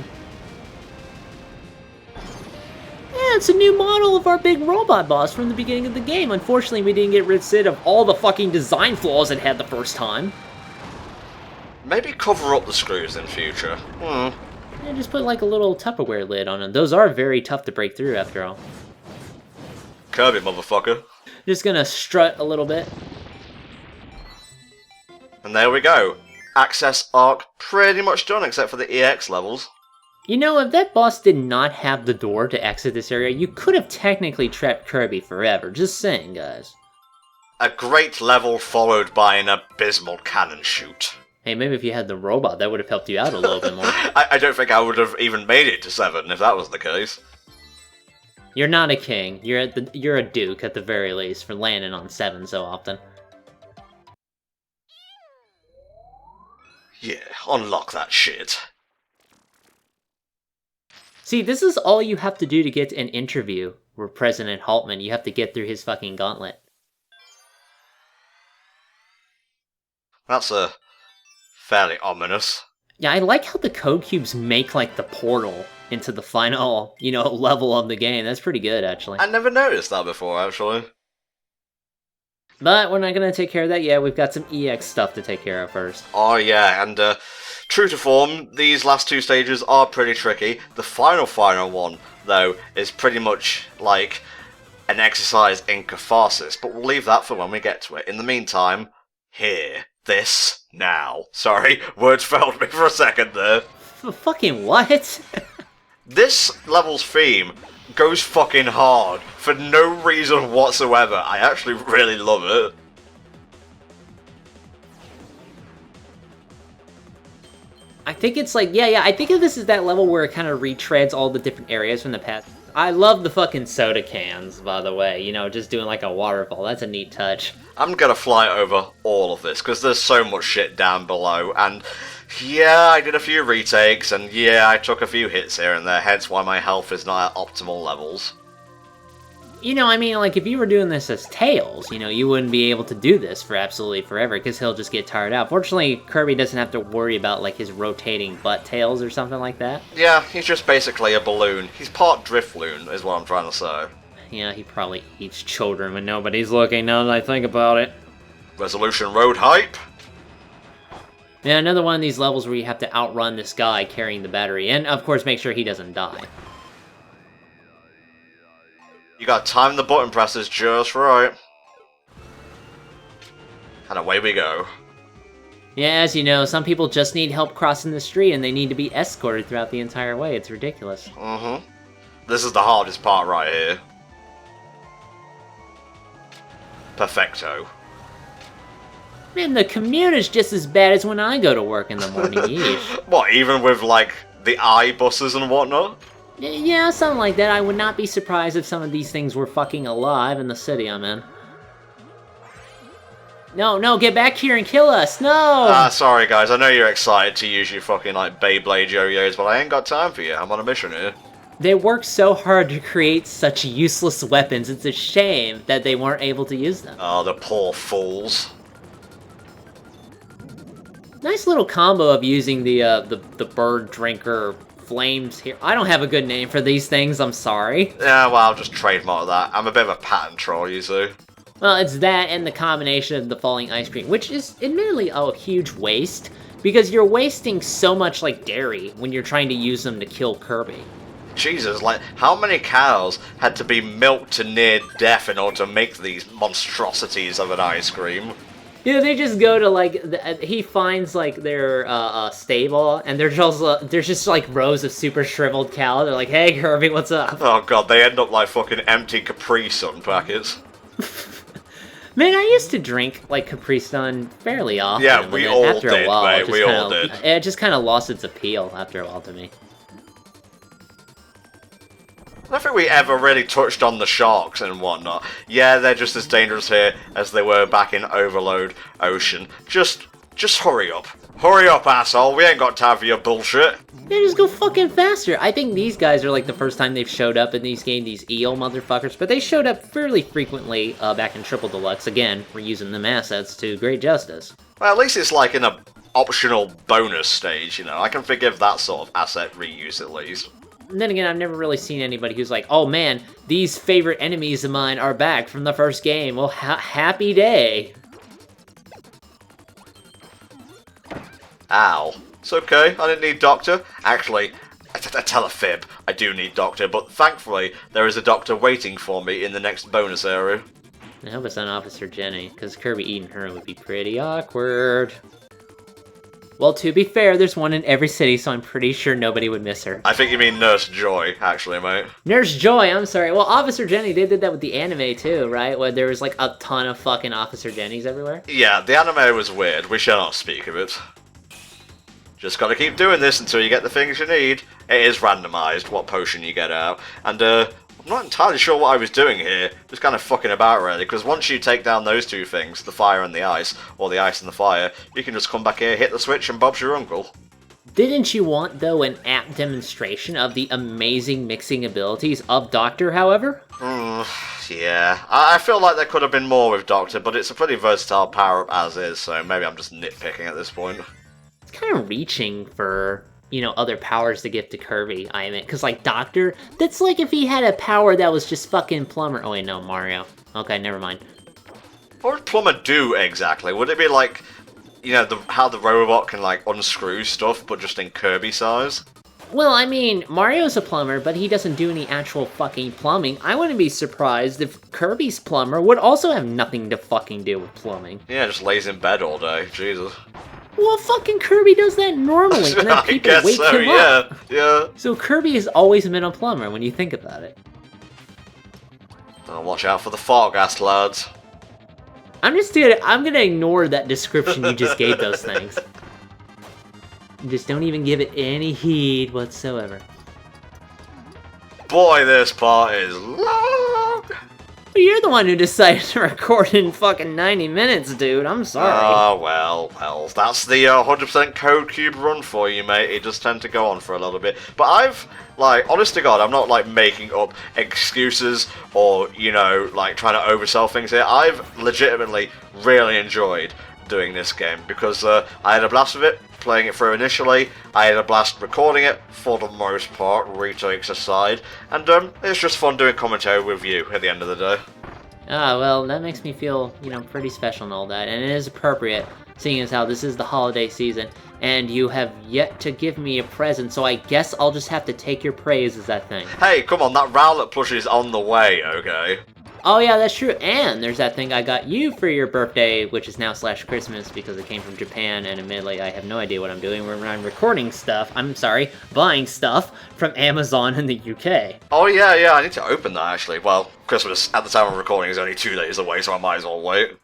Yeah, it's a new model of our big robot boss from the beginning of the game. Unfortunately, we didn't get rid of all the fucking design flaws it had the first time. Maybe cover up the screws in future. Yeah, just put like a little Tupperware lid on them. Those are very tough to break through after all. Kirby, motherfucker. Just gonna strut a little bit. And there we go. Access arc pretty much done except for the EX levels. If that boss did not have the door to exit this area, you could have technically trapped Kirby forever. Just saying, guys. A great level followed by an abysmal cannon shoot. Hey, maybe if you had the robot, that would have helped you out a little bit more. I don't think I would have even made it to 7 if that was the case. You're not a king. You're a duke at the very least for landing on 7 so often. Yeah, unlock that shit. See, this is all you have to do to get an interview with President Haltmann. You have to get through his fucking gauntlet. That's fairly ominous. Yeah, I like how the code cubes make, like, the portal into the final, level of the game. That's pretty good, actually. I never noticed that before, actually. But we're not gonna take care of that yet. We've got some EX stuff to take care of first. Oh yeah, and true to form, these last two stages are pretty tricky. The final one, though, is pretty much like an exercise in catharsis, but we'll leave that for when we get to it. In the meantime, here. This, now. Sorry, words failed me for a second there. Fucking what? This level's theme goes fucking hard for no reason whatsoever. I actually really love it. I think it's like, yeah, I think this is that level where it kind of retreads all the different areas from the past. I love the fucking soda cans, by the way, you know, just doing like a waterfall. That's a neat touch. I'm gonna fly over all of this, because there's so much shit down below, and yeah, I did a few retakes, and yeah, I took a few hits here and there, hence why my health is not at optimal levels. You know, I mean, like, if you were doing this as Tails, you know, you wouldn't be able to do this for absolutely forever, because he'll just get tired out. Fortunately, Kirby doesn't have to worry about, like, his rotating butt tails or something like that. Yeah, he's just basically a balloon. He's part Driftloon, is what I'm trying to say. Yeah, he probably eats children when nobody's looking, now that I think about it. Resolution Road hype. Yeah, another one of these levels where you have to outrun this guy carrying the battery, and, of course, make sure he doesn't die. You gotta time the button presses just right. And away we go. Yeah, as you know, some people just need help crossing the street and they need to be escorted throughout the entire way. It's ridiculous. Mm-hmm. This is the hardest part right here. Perfecto. Man, the commute is just as bad as when I go to work in the morning. Yeesh. What, even with, like, the buses and whatnot? Yeah, something like that. I would not be surprised if some of these things were fucking alive in the city I'm in. No, get back here and kill us! No! Sorry guys, I know you're excited to use your fucking, like, Beyblade yo-yos, but I ain't got time for you. I'm on a mission here. They worked so hard to create such useless weapons, it's a shame that they weren't able to use them. Oh, the poor fools. Nice little combo of using the bird drinker flames here. I don't have a good name for these things, I'm sorry. Yeah, well, I'll just trademark that. I'm a bit of a patent troll, you see. Well, it's that and the combination of the falling ice cream, which is admittedly a huge waste, because you're wasting so much, like, dairy when you're trying to use them to kill Kirby. Jesus, like, how many cows had to be milked to near death in order to make these monstrosities of an ice cream? Yeah, they just go to, like, he finds, like, their stable, and there's just, like, rows of super shriveled cows. They're like, hey, Kirby, what's up? Oh god, they end up like fucking empty Capri Sun packets. Man, I used to drink, like, Capri Sun fairly often. Yeah, we all after did, a while, mate, we all did. It just kind of lost its appeal after a while to me. I don't think we ever really touched on the sharks and whatnot. Yeah, they're just as dangerous here as they were back in Overload Ocean. Just hurry up. Hurry up, asshole. We ain't got time for your bullshit. Yeah, just go fucking faster. I think these guys are like the first time they've showed up in these games, these eel motherfuckers, but they showed up fairly frequently back in Triple Deluxe. Again, we're using them assets to great justice. Well, at least it's like in a optional bonus stage, you know. I can forgive that sort of asset reuse at least. And then again, I've never really seen anybody who's like, oh man, these favorite enemies of mine are back from the first game. Well, happy day. Ow. It's okay, I didn't need Doctor. Actually, I tell a fib, I do need Doctor, but thankfully, there is a Doctor waiting for me in the next bonus area. I hope it's not Officer Jenny, because Kirby eating her would be pretty awkward. Well, to be fair, there's one in every city, so I'm pretty sure nobody would miss her. I think you mean Nurse Joy, actually, mate. Nurse Joy, I'm sorry. Well, Officer Jenny, they did that with the anime too, right? Where there was like a ton of fucking Officer Jennys everywhere. Yeah, the anime was weird. We shall not speak of it. Just gotta keep doing this until you get the things you need. It is randomized what potion you get out. And, I'm not entirely sure what I was doing here. Just kind of fucking about, really, because once you take down those two things, the fire and the ice, or the ice and the fire, you can just come back here, hit the switch, and Bob's your uncle. Didn't you want, though, an apt demonstration of the amazing mixing abilities of Doctor, however? Yeah. I feel like there could have been more with Doctor, but it's a pretty versatile power-up as is, so maybe I'm just nitpicking at this point. It's kind of reaching for, you know, other powers to give to Kirby, I admit. Because, like, Doctor, that's like if he had a power that was just fucking Plumber. Oh, wait, no, Mario. Okay, never mind. What would Plumber do, exactly? Would it be like, you know, how the Robobot can, like, unscrew stuff, but just in Kirby size? Well, I mean, Mario's a plumber, but he doesn't do any actual fucking plumbing. I wouldn't be surprised if Kirby's plumber would also have nothing to fucking do with plumbing. Yeah, just lays in bed all day. Jesus. Well, fucking Kirby does that normally, and then people wake him up. Yeah. So Kirby has always been a plumber when you think about it. Oh, watch out for the fart gas, lads. I'm gonna ignore that description you just gave those things. Just don't even give it any heed whatsoever. Boy, this part is long! But you're the one who decided to record in fucking 90 minutes, dude. I'm sorry. Oh, well, that's the 100% Code Cube run for you, mate. It does tend to go on for a little bit. But I've, like, honest to God, I'm not, like, making up excuses or, you know, like, trying to oversell things here. I've legitimately really enjoyed doing this game because I had a blast with it, playing it through initially. I had a blast recording it, for the most part, retakes aside. And it's just fun doing commentary with you at the end of the day. Ah, well, that makes me feel, you know, pretty special and all that, and it is appropriate, seeing as how this is the holiday season, and you have yet to give me a present, so I guess I'll just have to take your praise as that thing. Hey, come on, that Rowlet plushie is on the way, okay? Oh yeah, that's true, and there's that thing I got you for your birthday, which is now / Christmas, because it came from Japan, and admittedly, I have no idea what I'm doing when I'm recording stuff, buying stuff from Amazon in the UK. Oh yeah, I need to open that actually. Well, Christmas at the time of recording is only 2 days away, so I might as well wait.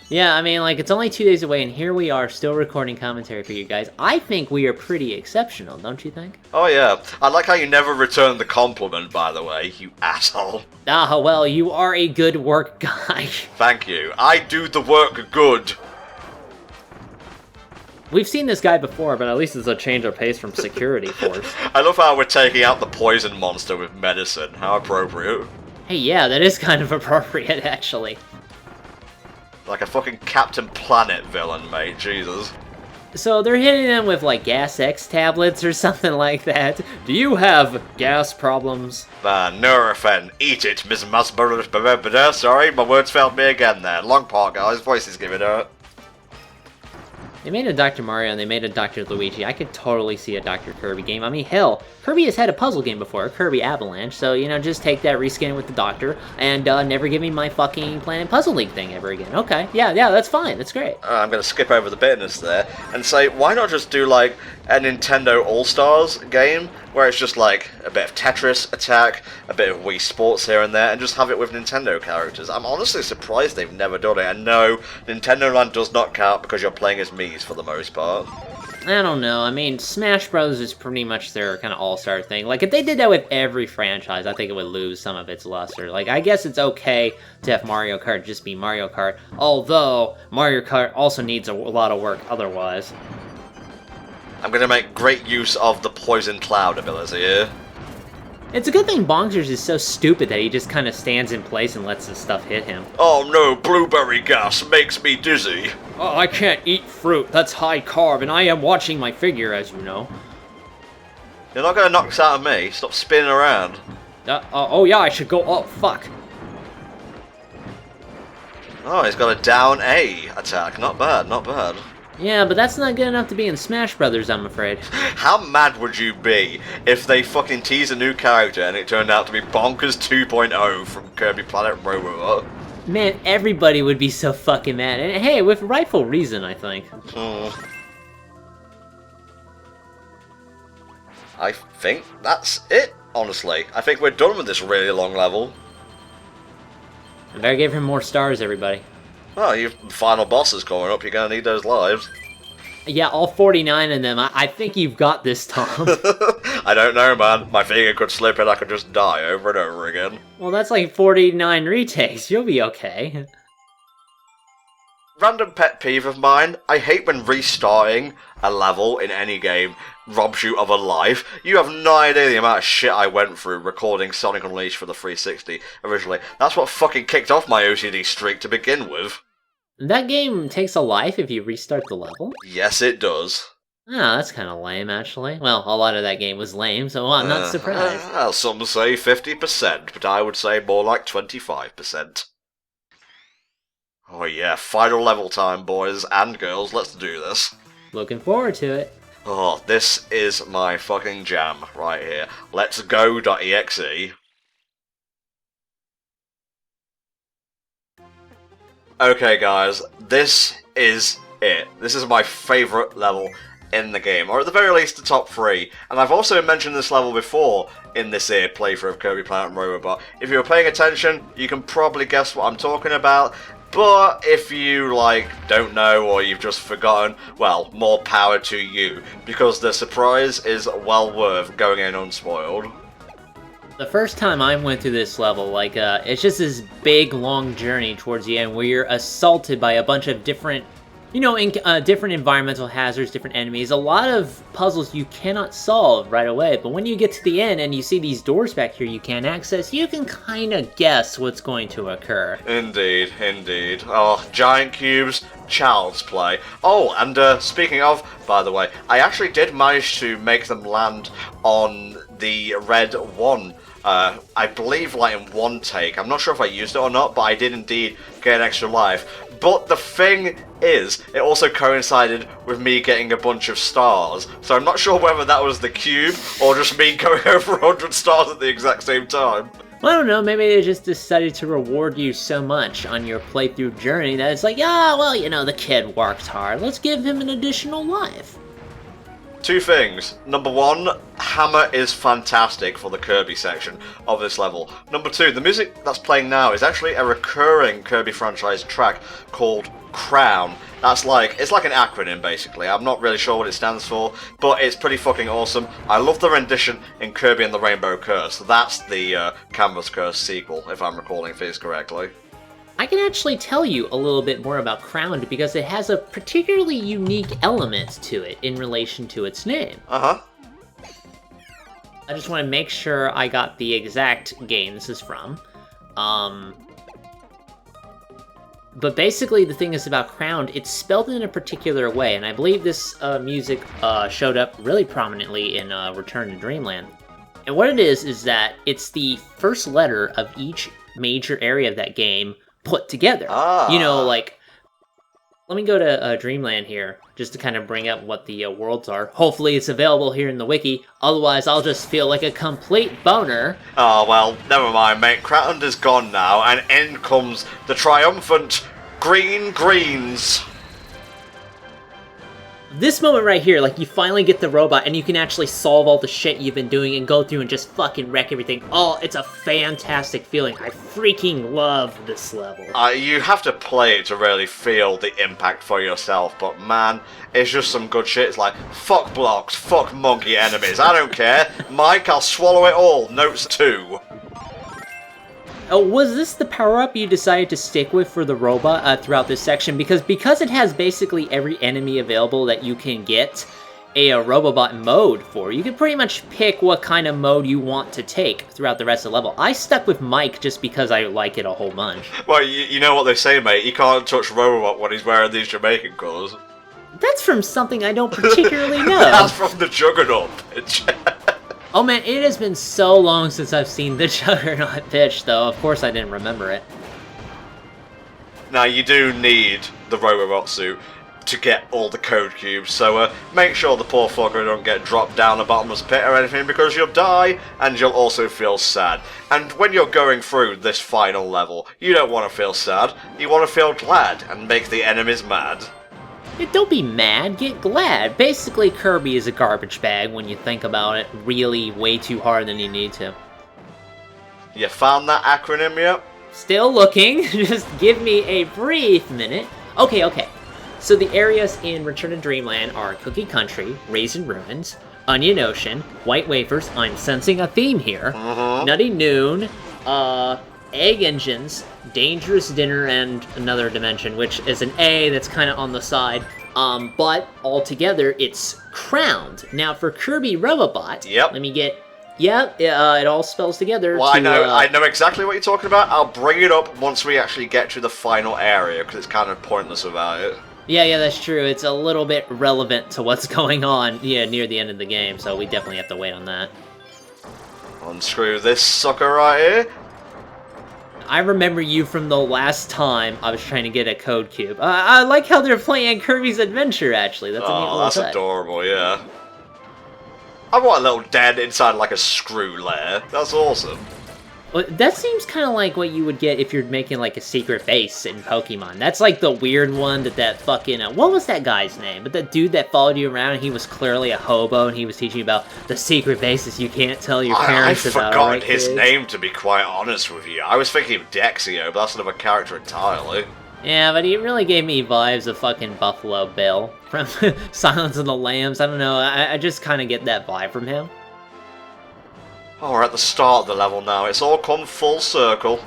Yeah, I mean, like, it's only 2 days away, and here we are, still recording commentary for you guys. I think we are pretty exceptional, don't you think? Oh yeah, I like how you never returned the compliment, by the way, you asshole. Ah, well, you are a good work guy. Thank you. I do the work good. We've seen this guy before, but at least it's a change of pace from security force. I love how we're taking out the poison monster with medicine. How appropriate. Hey, yeah, that is kind of appropriate, actually. Like a fucking Captain Planet villain, mate. Jesus. So they're hitting them with, like, Gas X tablets or something like that. Do you have gas problems? Nurofen. Eat it, Miss Masber. Sorry, my words failed me again there. Long part, guys. Voice is giving out. They made a Dr. Mario and they made a Dr. Luigi. I could totally see a Dr. Kirby game. I mean, hell, Kirby has had a puzzle game before, Kirby Avalanche, so, you know, just take that, reskin it with the Doctor, and never give me my fucking Planet Puzzle League thing ever again. Okay, yeah, that's fine, that's great. I'm going to skip over the bitterness there and say, why not just do, like, a Nintendo All-Stars game, where it's just, like, a bit of Tetris Attack, a bit of Wii Sports here and there, and just have it with Nintendo characters. I'm honestly surprised they've never done it, and no, Nintendo Land does not count because you're playing as Mii's for the most part. I don't know, I mean, Smash Bros. Is pretty much their kind of all-star thing. Like, if they did that with every franchise, I think it would lose some of its luster. Like, I guess it's okay to have Mario Kart just be Mario Kart, although Mario Kart also needs a lot of work otherwise. I'm going to make great use of the Poison Cloud ability here. It's a good thing Bonkers is so stupid that he just kind of stands in place and lets the stuff hit him. Oh no, blueberry gas makes me dizzy. Oh, I can't eat fruit. That's high carb, and I am watching my figure, as you know. You're not going to knock this out of me. Stop spinning around. Oh yeah, I should go. Oh, fuck. Oh, he's got a down A attack. Not bad, not bad. Yeah, but that's not good enough to be in Smash Brothers, I'm afraid. How mad would you be if they fucking teased a new character and it turned out to be Bonkers 2.0 from Kirby Planet Robobot? Man, everybody would be so fucking mad. And hey, with rightful reason, I think. I think that's it, honestly. I think we're done with this really long level. I better give him more stars, everybody. Well, your final boss is coming up. You're going to need those lives. Yeah, all 49 of them. I think you've got this, Tom. I don't know, man. My finger could slip and I could just die over and over again. Well, that's like 49 retakes. You'll be okay. Random pet peeve of mine. I hate when restarting a level in any game robs you of a life. You have no idea the amount of shit I went through recording Sonic Unleashed for the 360 originally. That's what fucking kicked off my OCD streak to begin with. That game takes a life if you restart the level? Yes, it does. Oh, that's kind of lame, actually. Well, a lot of that game was lame, so I'm not surprised. Well, some say 50%, but I would say more like 25%. Oh yeah, final level time, boys and girls. Let's do this. Looking forward to it. Oh, this is my fucking jam right here. Let's go.exe. Okay, guys, this is it. This is my favourite level in the game, or at the very least the top 3. And I've also mentioned this level before in this here playthrough of Kirby Planet and Robobot. If you were paying attention, you can probably guess what I'm talking about. But if you, like, don't know or you've just forgotten, well, more power to you, because the surprise is well worth going in unspoiled. The first time I went through this level, like, it's just this big, long journey towards the end where you're assaulted by a bunch of different, you know, different environmental hazards, different enemies. A lot of puzzles you cannot solve right away, but when you get to the end and you see these doors back here you can't access, you can kind of guess what's going to occur. Indeed, indeed. Oh, giant cubes, child's play. Oh, and speaking of, by the way, I actually did manage to make them land on the red one. I believe, like, in one take. I'm not sure if I used it or not, but I did indeed get an extra life. But the thing is, it also coincided with me getting a bunch of stars. So I'm not sure whether that was the cube, or just me going over 100 stars at the exact same time. Well, I don't know, maybe they just decided to reward you so much on your playthrough journey that it's like, ah, well, you know, the kid worked hard. Let's give him an additional life. 2 things. Number 1, Hammer is fantastic for the Kirby section of this level. Number 2, the music that's playing now is actually a recurring Kirby franchise track called Crown. That's like, it's like an acronym basically. I'm not really sure what it stands for, but it's pretty fucking awesome. I love the rendition in Kirby and the Rainbow Curse. That's the Canvas Curse sequel, if I'm recalling things correctly. I can actually tell you a little bit more about Crowned because it has a particularly unique element to it in relation to its name. Uh-huh. I just want to make sure I got the exact game this is from. But basically the thing is about Crowned, it's spelled in a particular way, and I believe this music showed up really prominently in Return to Dreamland. And what it is that it's the first letter of each major area of that game put together. You know, like, let me go to Dreamland here, just to kind of bring up what the worlds are. Hopefully it's available here in the wiki, otherwise I'll just feel like a complete boner. Oh, well, never mind, mate. Crowned is gone now, and in comes the triumphant Green Greens. This moment right here, like, you finally get the robot and you can actually solve all the shit you've been doing and go through and just fucking wreck everything. Oh, it's a fantastic feeling. I freaking love this level. You have to play it to really feel the impact for yourself, but man, it's just some good shit. It's like, fuck blocks, fuck monkey enemies, I don't care. Mike, I'll swallow it all. Notes 2. Oh, was this the power-up you decided to stick with for the robot throughout this section? Because it has basically every enemy available that you can get a Robobot mode for. You can pretty much pick what kind of mode you want to take throughout the rest of the level. I stuck with Mike just because I like it a whole bunch. Well, you know what they say, mate. You can't touch Robobot when he's wearing these Jamaican colours. That's from something I don't particularly know. That's from the Juggernaut pitch. Oh man, it has been so long since I've seen the Juggernaut pitch, though. Of course I didn't remember it. Now, you do need the Robobot suit to get all the code cubes, so make sure the poor fucker don't get dropped down the bottomless pit or anything, because you'll die, and you'll also feel sad. And when you're going through this final level, you don't want to feel sad, you want to feel glad, and make the enemies mad. Yeah, don't be mad, get glad. Basically, Kirby is a garbage bag when you think about it really way too hard than you need to. You found that acronym yet? Still looking, just give me a brief minute. Okay. So the areas in Return to Dreamland are Cookie Country, Raisin Ruins, Onion Ocean, White Wafers, I'm sensing a theme here, Nutty Noon, Egg Engines, Dangerous Dinner, and Another Dimension, which is an A that's kind of on the side. But altogether, it's Crowned. Now, for Kirby Robobot, let me get... it all spells together. Well, I know exactly what you're talking about. I'll bring it up once we actually get to the final area, because it's kind of pointless without it. Yeah, that's true. It's a little bit relevant to what's going on, near the end of the game, so we definitely have to wait on that. Unscrew this sucker right here. I remember you from the last time I was trying to get a code cube. I like how they're playing Kirby's Adventure, actually. That's a neat little that's touch. Adorable, yeah. I want a little den inside like a screw lair. That's awesome. Well, that seems kind of like what you would get if you're making like a secret base in Pokemon. That's like the weird one that fucking what was that guy's name? But that dude that followed you around, and he was clearly a hobo, and he was teaching you about the secret bases you can't tell your parents I've about. forgotten right, his kids? name, to be quite honest with you. I was thinking of Dexio, but that's another character entirely. Yeah, but he really gave me vibes of fucking Buffalo Bill from Silence of the Lambs. I don't know, I just kind of get that vibe from him. Oh, we're at the start of the level now. It's all come full circle.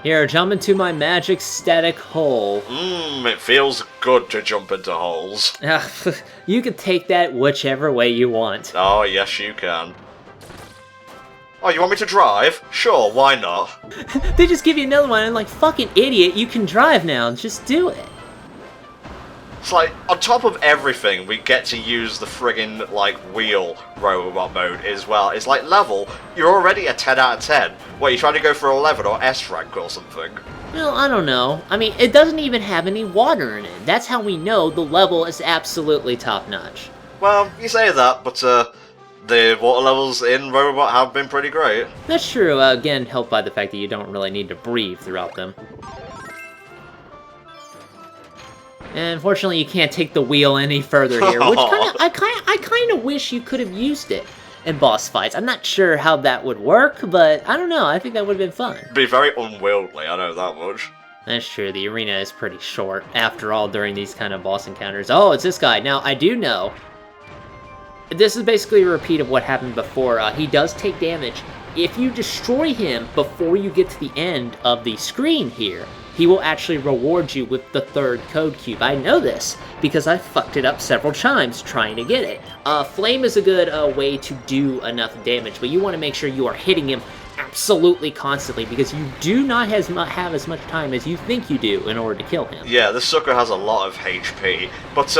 Here, jump into my magic static hole. It feels good to jump into holes. You can take that whichever way you want. Oh, yes you can. Oh, you want me to drive? Sure, why not? They just give you another one, and like, fucking idiot, you can drive now, just do it. It's like, on top of everything, we get to use the friggin', like, wheel Robobot mode as well. It's like, level, you're already a 10 out of 10. What, you trying to go for 11 or S rank or something? Well, I don't know. I mean, it doesn't even have any water in it. That's how we know the level is absolutely top-notch. Well, you say that, but, the water levels in Robobot have been pretty great. That's true, again, helped by the fact that you don't really need to breathe throughout them. And unfortunately, you can't take the wheel any further here, which I kind of wish you could have used it in boss fights. I'm not sure how that would work, but I don't know. I think that would have been fun. Be very unwieldy, I know that much. That's true. The arena is pretty short, after all, during these kind of boss encounters. Oh, it's this guy. Now, I do know. This is basically a repeat of what happened before. He does take damage. If you destroy him before you get to the end of the screen here, he will actually reward you with the third code cube. I know this because I fucked it up several times trying to get it. Flame is a good way to do enough damage, but you want to make sure you are hitting him absolutely constantly because you do not have as much time as you think you do in order to kill him. Yeah, this sucker has a lot of HP, but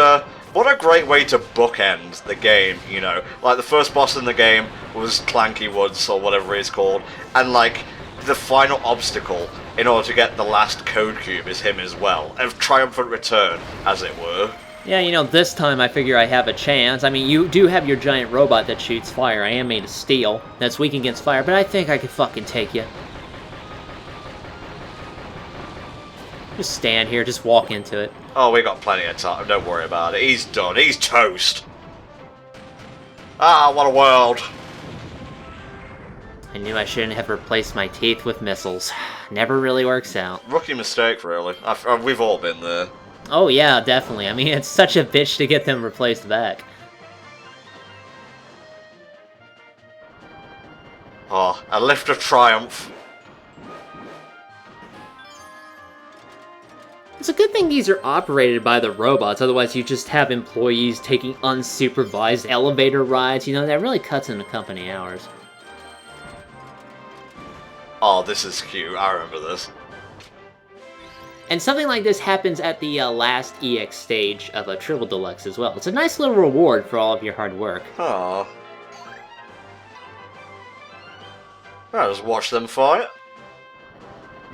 what a great way to bookend the game, you know. Like, the first boss in the game was Clanky Woods, or whatever it's called, and, like, the final obstacle in order to get the last code cube is him as well. A triumphant return, as it were. Yeah, you know, this time I figure I have a chance. I mean, you do have your giant robot that shoots fire. I am made of steel. That's weak against fire, but I think I could fucking take you. Just stand here, just walk into it. Oh, we got plenty of time, don't worry about it. He's done, he's toast. Ah, what a world. I knew I shouldn't have replaced my teeth with missiles. Never really works out. Rookie mistake, really. We've all been there. Oh yeah, definitely. I mean, it's such a bitch to get them replaced back. Oh, a lift of triumph. It's a good thing these are operated by the robots, otherwise you just have employees taking unsupervised elevator rides. You know, that really cuts into company hours. Oh, this is cute. I remember this. And something like this happens at the last EX stage of a Triple Deluxe as well. It's a nice little reward for all of your hard work. Aww. I'll just watch them fight.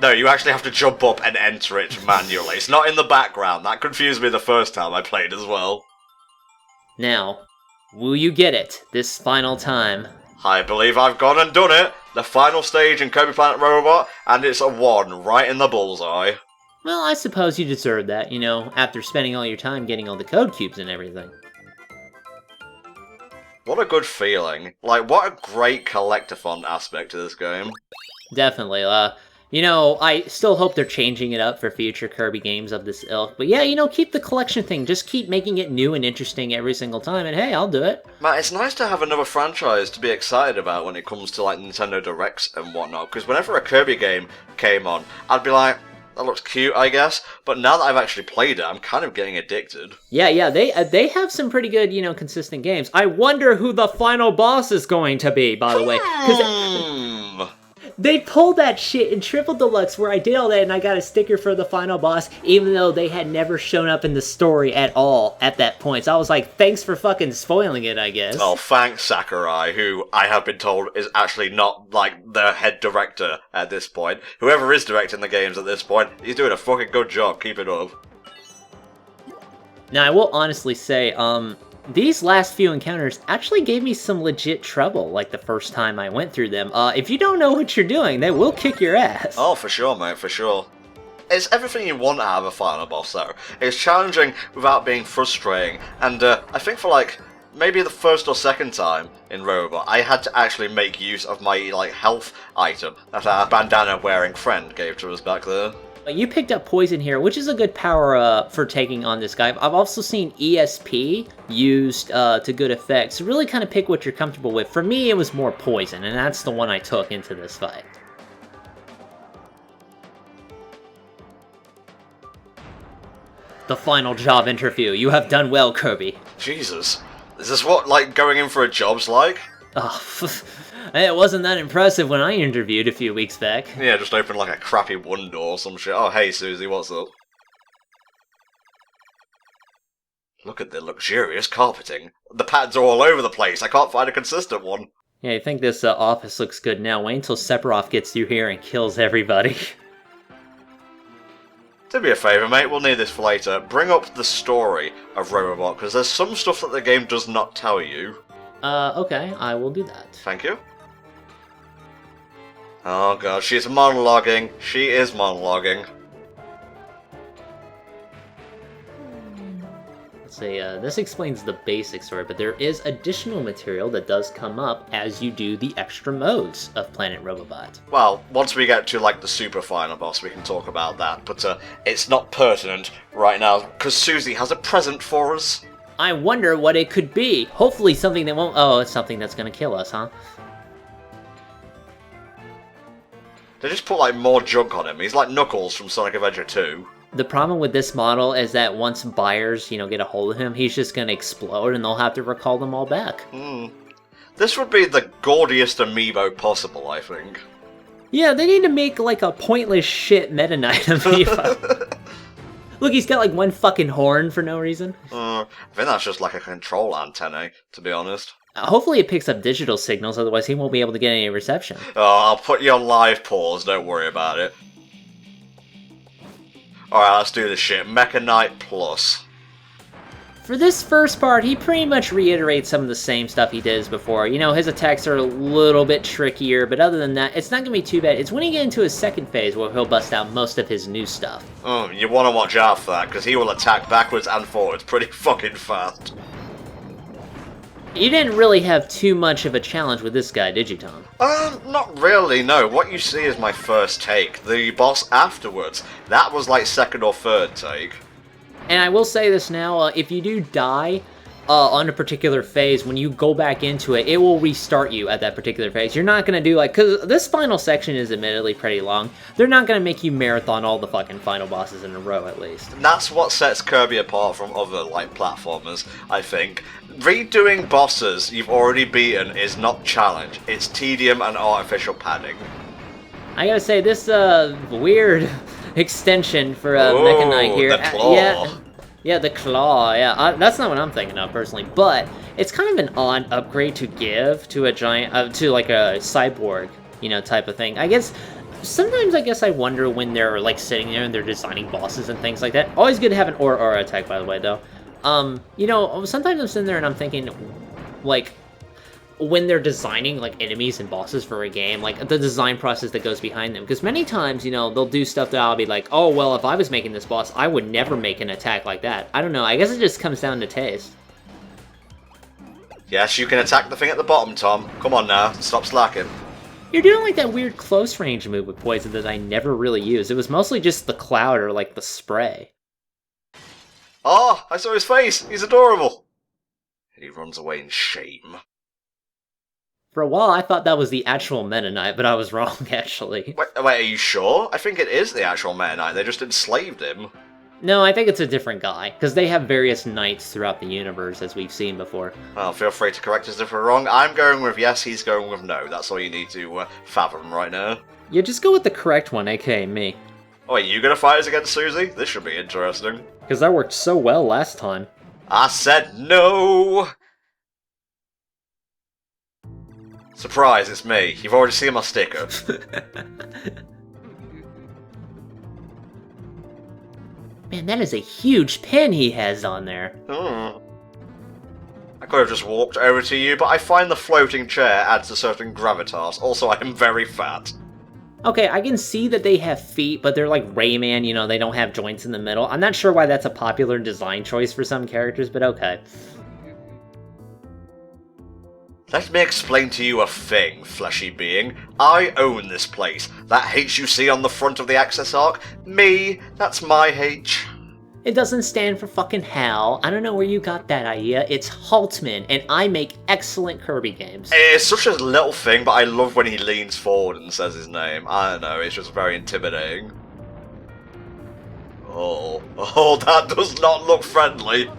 No, you actually have to jump up and enter it manually. It's not in the background. That confused me the first time I played as well. Now, will you get it this final time? I believe I've gone and done it. The final stage in Kirby Planet Robobot, and it's a 1 right in the bullseye. Well, I suppose you deserve that, you know, after spending all your time getting all the code cubes and everything. What a good feeling. Like, what a great collectathon aspect to this game. Definitely, you know, I still hope they're changing it up for future Kirby games of this ilk. But yeah, you know, keep the collection thing. Just keep making it new and interesting every single time, and hey, I'll do it. Man, it's nice to have another franchise to be excited about when it comes to, like, Nintendo Directs and whatnot. Because whenever a Kirby game came on, I'd be like, that looks cute, I guess. But now that I've actually played it, I'm kind of getting addicted. Yeah, they have some pretty good, you know, consistent games. I wonder who the final boss is going to be, by the way. 'Cause they pulled that shit in Triple Deluxe where I did all that and I got a sticker for the final boss, even though they had never shown up in the story at all at that point. So I was like, thanks for fucking spoiling it, I guess. Oh, thanks, Sakurai, who I have been told is actually not, like, the head director at this point. Whoever is directing the games at this point, he's doing a fucking good job. Keep it up. Now, I will honestly say, These last few encounters actually gave me some legit trouble, like the first time I went through them. If you don't know what you're doing, they will kick your ass. Oh, for sure, mate, for sure. It's everything you want out of a final boss, though. It's challenging without being frustrating, and I think for like maybe the first or second time in Robobot, I had to actually make use of my like health item that our bandana-wearing friend gave to us back there. You picked up poison here, which is a good power for taking on this guy. I've also seen ESP used to good effect, so really kind of pick what you're comfortable with. For me, it was more poison, and that's the one I took into this fight. The final job interview. You have done well, Kirby. Jesus. Is this what, like, going in for a job's like? Oh, it wasn't that impressive when I interviewed a few weeks back. Yeah, just open like a crappy one door or some shit. Oh, hey, Susie, what's up? Look at the luxurious carpeting. The pads are all over the place. I can't find a consistent one. Yeah, I think this office looks good now. Wait until Sephiroth gets through here and kills everybody. Do me a favour, mate, we'll need this for later. Bring up the story of Robobot, because there's some stuff that the game does not tell you. Okay, I will do that. Thank you. Oh god, she's monologuing. She is monologuing. Let's see, this explains the basic story, but there is additional material that does come up as you do the extra modes of Planet Robobot. Well, once we get to, like, the super final boss, we can talk about that, but, it's not pertinent right now, because Susie has a present for us. I wonder what it could be. Hopefully something that won't... Oh, it's something that's gonna kill us, huh? They just put, like, more junk on him. He's like Knuckles from Sonic Adventure 2. The problem with this model is that once buyers, get a hold of him, he's just gonna explode and they'll have to recall them all back. This would be the gaudiest amiibo possible, I think. Yeah, they need to make, like, a pointless shit Meta Knight amiibo. Look, he's got, like, one fucking horn for no reason. I think that's just like a control antenna, to be honest. Hopefully it picks up digital signals, otherwise he won't be able to get any reception. Oh, I'll put you on live pause, don't worry about it. Alright, let's do this shit. Mecha Knight Plus. For this first part, he pretty much reiterates some of the same stuff he did as before. His attacks are a little bit trickier, but other than that, it's not gonna be too bad. It's when he gets into his second phase where he'll bust out most of his new stuff. You want to watch out for that, because he will attack backwards and forwards pretty fucking fast. You didn't really have too much of a challenge with this guy, did you, Tom? Not really, no. What you see is my first take. The boss afterwards, that was like second or third take. And I will say this now, if you do die on a particular phase, when you go back into it, it will restart you at that particular phase. You're not going to do, like, because this final section is admittedly pretty long, they're not going to make you marathon all the fucking final bosses in a row, at least. That's what sets Kirby apart from other, like, platformers, I think. Redoing bosses you've already beaten is not challenge, it's tedium and artificial padding. I gotta say, this weird extension for Mecha Knight here. The claw. Yeah, the claw, yeah. That's not what I'm thinking of, personally, but it's kind of an odd upgrade to give to a giant, to like a cyborg, type of thing. Sometimes I wonder when they're like sitting there and they're designing bosses and things like that. Always good to have an aura attack, by the way, though. Sometimes I'm sitting there and I'm thinking, like, when they're designing, like, enemies and bosses for a game, like, the design process that goes behind them. Because many times, they'll do stuff that I'll be like, oh, well, if I was making this boss, I would never make an attack like that. I don't know, I guess it just comes down to taste. Yes, you can attack the thing at the bottom, Tom. Come on now, stop slacking. You're doing, like, that weird close range move with poison that I never really used. It was mostly just the cloud or, like, the spray. Oh, I saw his face! He's adorable! And he runs away in shame. For a while, I thought that was the actual Meta Knight, but I was wrong, actually. Wait, are you sure? I think it is the actual Meta Knight. They just enslaved him. No, I think it's a different guy, because they have various knights throughout the universe, as we've seen before. Well, feel free to correct us if we're wrong. I'm going with yes, he's going with no. That's all you need to fathom right now. Yeah, just go with the correct one, aka me. Oh, are you gonna fight us against Susie? This should be interesting. Because that worked so well last time. I said no! Surprise, it's me. You've already seen my sticker. Man, that is a huge pin he has on there. could have just walked over to you, but I find the floating chair adds a certain gravitas. Also, I am very fat. Okay, I can see that they have feet, but they're like Rayman, you know, they don't have joints in the middle. I'm not sure why that's a popular design choice for some characters, but okay. Let me explain to you a thing, fleshy being. I own this place. That H you see on the front of the access arc? Me, that's my H. It doesn't stand for fucking Hal. I don't know where you got that idea. It's Haltmann, and I make excellent Kirby games. It's such a little thing, but I love when he leans forward and says his name. I don't know, it's just very intimidating. Oh, that does not look friendly.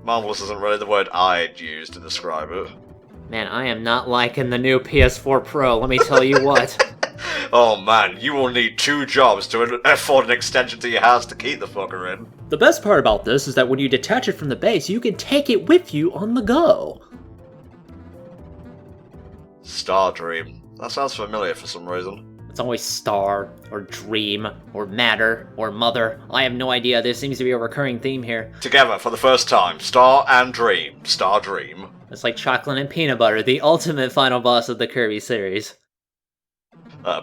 Marvelous isn't really the word I'd use to describe it. Man, I am not liking the new PS4 Pro, let me tell you what. Oh man, you will need 2 jobs to afford an extension to your house to keep the fucker in. The best part about this is that when you detach it from the base, you can take it with you on the go. Star Dream. That sounds familiar for some reason. It's always Star, or Dream, or Matter, or Mother. I have no idea, there seems to be a recurring theme here. Together for the first time, Star and Dream. Star Dream. It's like chocolate and peanut butter, the ultimate final boss of the Kirby series.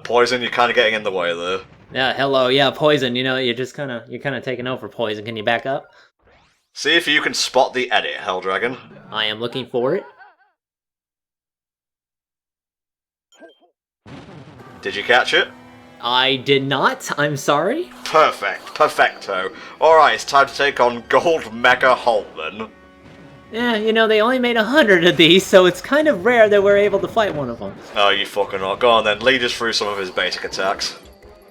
Poison, you're kind of getting in the way there. Yeah, hello, yeah, Poison, you know, you're kind of taking over Poison. Can you back up? See if you can spot the edit, Helldragon. I am looking for it. Did you catch it? I did not, I'm sorry. Perfect, perfecto. Alright, it's time to take on Gold Mega Haltmann. Yeah, you know, they only made 100 of these, so it's kind of rare that we're able to fight one of them. Oh, you fucking are. Go on then, lead us through some of his basic attacks.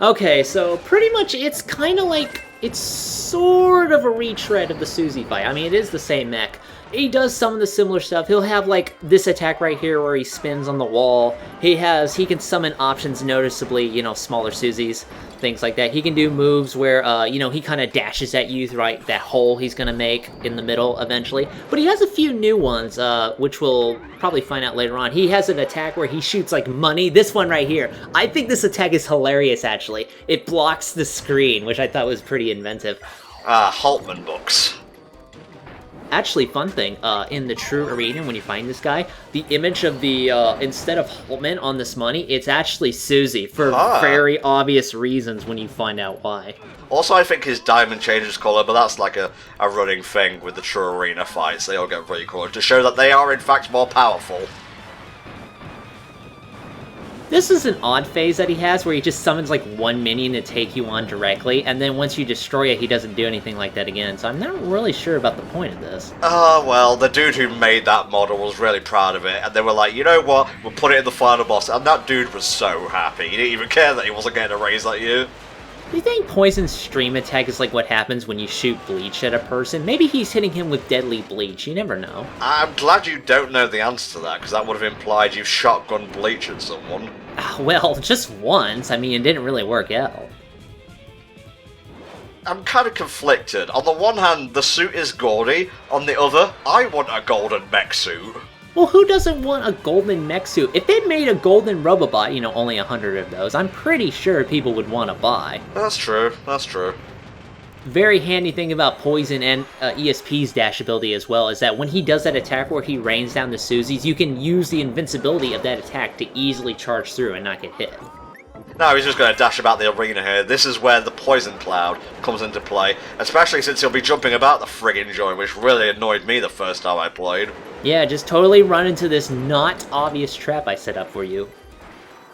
Okay, so pretty much it's kind of like, it's sort of a retread of the Suzy fight. I mean, it is the same mech. He does some of the similar stuff. He'll have like this attack right here where he spins on the wall. He can summon options noticeably, you know, smaller Suzys, things like that. He can do moves where, you know, he kind of dashes at you, right, that hole he's going to make in the middle eventually. But he has a few new ones, which we'll probably find out later on. He has an attack where he shoots like money. This one right here. I think this attack is hilarious, actually. It blocks the screen, which I thought was pretty inventive. Haltmann books. Actually, fun thing, in the true arena, when you find this guy, the image of the, instead of Haltmann on this money, it's actually Suzy, for very obvious reasons when you find out why. Also, I think his diamond changes colour, but that's like a running thing with the true arena fights. They all get very coloured to show that they are, in fact, more powerful. This is an odd phase that he has, where he just summons like one minion to take you on directly, and then once you destroy it, he doesn't do anything like that again, so I'm not really sure about the point of this. Well, the dude who made that model was really proud of it, and they were like, you know what, we'll put it in the final boss, and that dude was so happy. He didn't even care that he wasn't getting a raise that year. Do you think Poison's stream attack is like what happens when you shoot bleach at a person? Maybe he's hitting him with deadly bleach, you never know. I'm glad you don't know the answer to that, because that would have implied you shotgun bleach at someone. Well, just once. I mean, it didn't really work out. I'm kind of conflicted. On the one hand, the suit is gaudy. On the other, I want a golden mech suit. Well, who doesn't want a golden mech suit? If they made a golden Robobot, you know, only 100 of those, I'm pretty sure people would want to buy. That's true, that's true. Very handy thing about Poison and ESP's dash ability as well is that when he does that attack where he rains down the Suzys, you can use the invincibility of that attack to easily charge through and not get hit. No, he's just going to dash about the arena here. This is where the Poison Cloud comes into play, especially since he'll be jumping about the friggin' joint, which really annoyed me the first time I played. Yeah, just totally run into this not obvious trap I set up for you.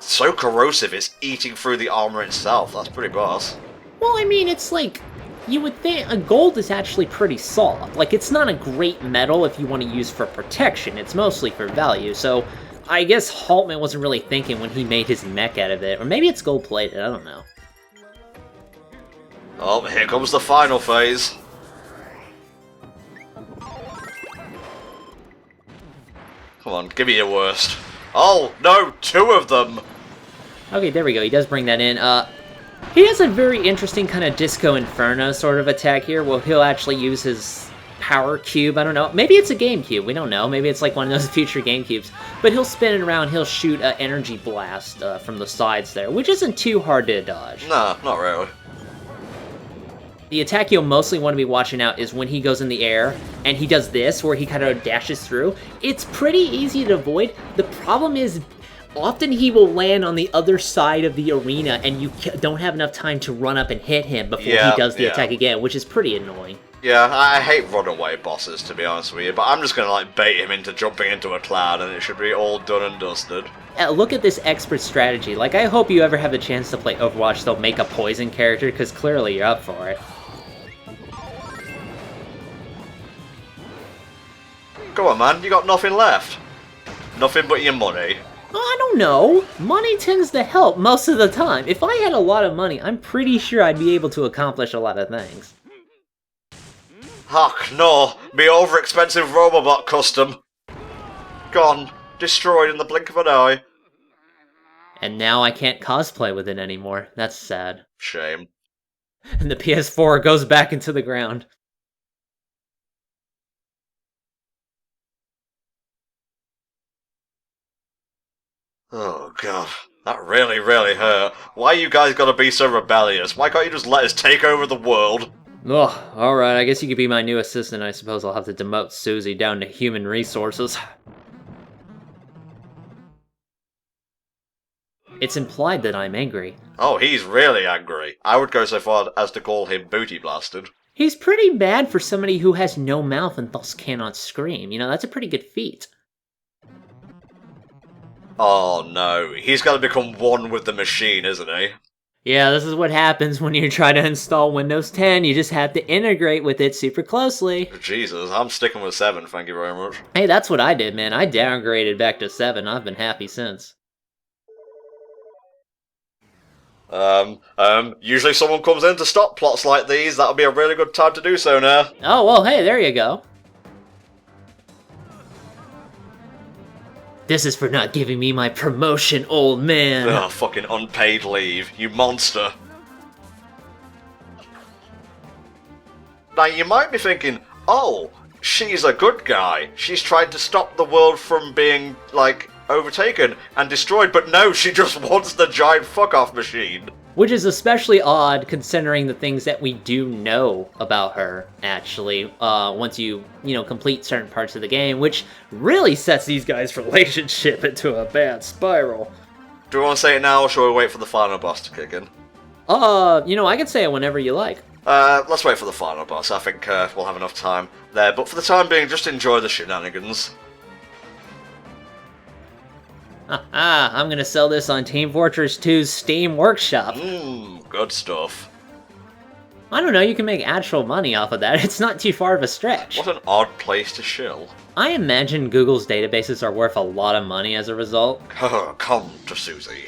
So corrosive, it's eating through the armor itself. That's pretty boss. Well, I mean, it's like, you would think a gold is actually pretty soft. Like, it's not a great metal if you want to use for protection. It's mostly for value, so I guess Haltmann wasn't really thinking when he made his mech out of it. Or maybe it's gold-plated, I don't know. Oh, here comes the final phase. Come on, give me your worst. Oh, no, 2 of them! Okay, there we go, he does bring that in. He has a very interesting kind of Disco Inferno sort of attack here, where he'll actually use his power cube, I don't know. Maybe it's a GameCube, we don't know. Maybe it's like one of those future GameCubes. But he'll spin it around, he'll shoot an energy blast from the sides there, which isn't too hard to dodge. Nah, not really. The attack you'll mostly want to be watching out is when he goes in the air, and he does this, where he kind of dashes through. It's pretty easy to avoid. The problem is, often he will land on the other side of the arena, and you don't have enough time to run up and hit him before he does the attack again, which is pretty annoying. Yeah, I hate runaway bosses, to be honest with you, but I'm just gonna, like, bait him into jumping into a cloud, and it should be all done and dusted. Look at this expert strategy. Like, I hope you ever have the chance to play Overwatch, they'll make a poison character, because clearly you're up for it. Go on, man, you got nothing left. Nothing but your money. Oh, I don't know. Money tends to help most of the time. If I had a lot of money, I'm pretty sure I'd be able to accomplish a lot of things. Huck, no, me over-expensive Robobot custom. Gone. Destroyed in the blink of an eye. And now I can't cosplay with it anymore. That's sad. Shame. And the PS4 goes back into the ground. Oh god, that really, really hurt. Why you guys gotta be so rebellious? Why can't you just let us take over the world? Ugh, alright, I guess you could be my new assistant. I suppose I'll have to demote Susie down to human resources. It's implied that I'm angry. Oh, he's really angry. I would go so far as to call him booty blasted. He's pretty bad for somebody who has no mouth and thus cannot scream. You know, that's a pretty good feat. Oh no, he's gotta become one with the machine, isn't he? Yeah, this is what happens when you try to install Windows 10. You just have to integrate with it super closely. Jesus, I'm sticking with 7, thank you very much. Hey, that's what I did, man. I downgraded back to 7. I've been happy since. Usually someone comes in to stop plots like these. That'll be a really good time to do so now. Oh, well, hey, there you go. This is for not giving me my promotion, old man. Ugh, fucking unpaid leave, you monster. Now, you might be thinking, oh, she's a good guy. She's tried to stop the world from being, like, overtaken and destroyed, but no, she just wants the giant fuck-off machine. Which is especially odd considering the things that we do know about her, actually, once you complete certain parts of the game, which really sets these guys' relationship into a bad spiral. Do we want to say it now, or shall we wait for the final boss to kick in? I can say it whenever you like. Let's wait for the final boss. I think we'll have enough time there, but for the time being, just enjoy the shenanigans. I'm gonna sell this on Team Fortress 2's Steam Workshop. Good stuff. I don't know, you can make actual money off of that. It's not too far of a stretch. What an odd place to shill. I imagine Google's databases are worth a lot of money as a result. Come to Susie.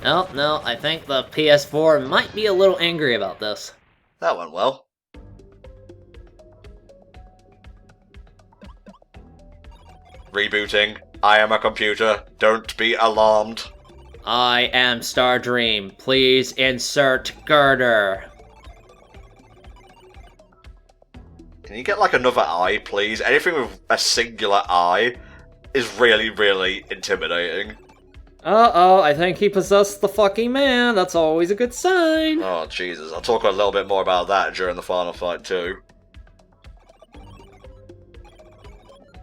No, I think the PS4 might be a little angry about this. That went well. Rebooting. I am a computer. Don't be alarmed. I am Stardream. Please insert girder. Can you get like another eye, please? Anything with a singular eye is really, really intimidating. Uh-oh, I think he possessed the fucking man. That's always a good sign. Oh, Jesus. I'll talk a little bit more about that during the final fight, too.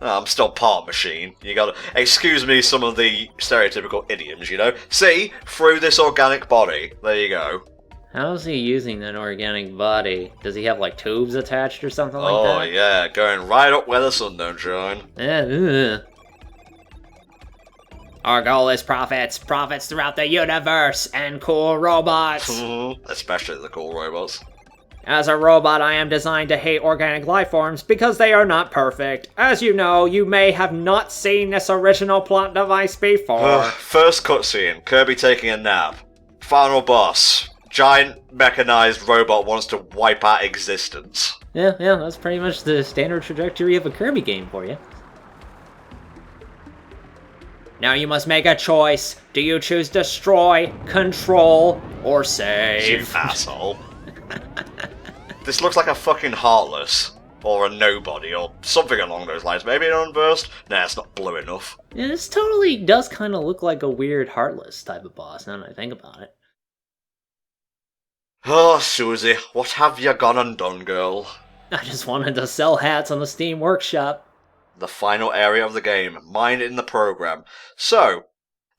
Oh, I'm still part machine. You gotta excuse me some of the stereotypical idioms, you know? See? Through this organic body. There you go. How is he using that organic body? Does he have, like, tubes attached or something like that? Oh, yeah. Going right up where the sun don't shine. Yeah, Our goal is profits throughout the universe, and cool robots. Especially the cool robots. As a robot, I am designed to hate organic life forms because they are not perfect. As you know, you may have not seen this original plot device before. First cutscene, Kirby taking a nap. Final boss, giant mechanized robot wants to wipe out existence. Yeah, that's pretty much the standard trajectory of a Kirby game for you. Now you must make a choice. Do you choose destroy, control, or save? You asshole. This looks like a fucking Heartless, or a Nobody, or something along those lines. Maybe an Unburst? Nah, it's not blue enough. Yeah, this totally does kind of look like a weird Heartless type of boss, now that I think about it. Oh, Susie, what have you gone and done, girl? I just wanted to sell hats on the Steam Workshop. The final area of the game, Mind in the Program. So,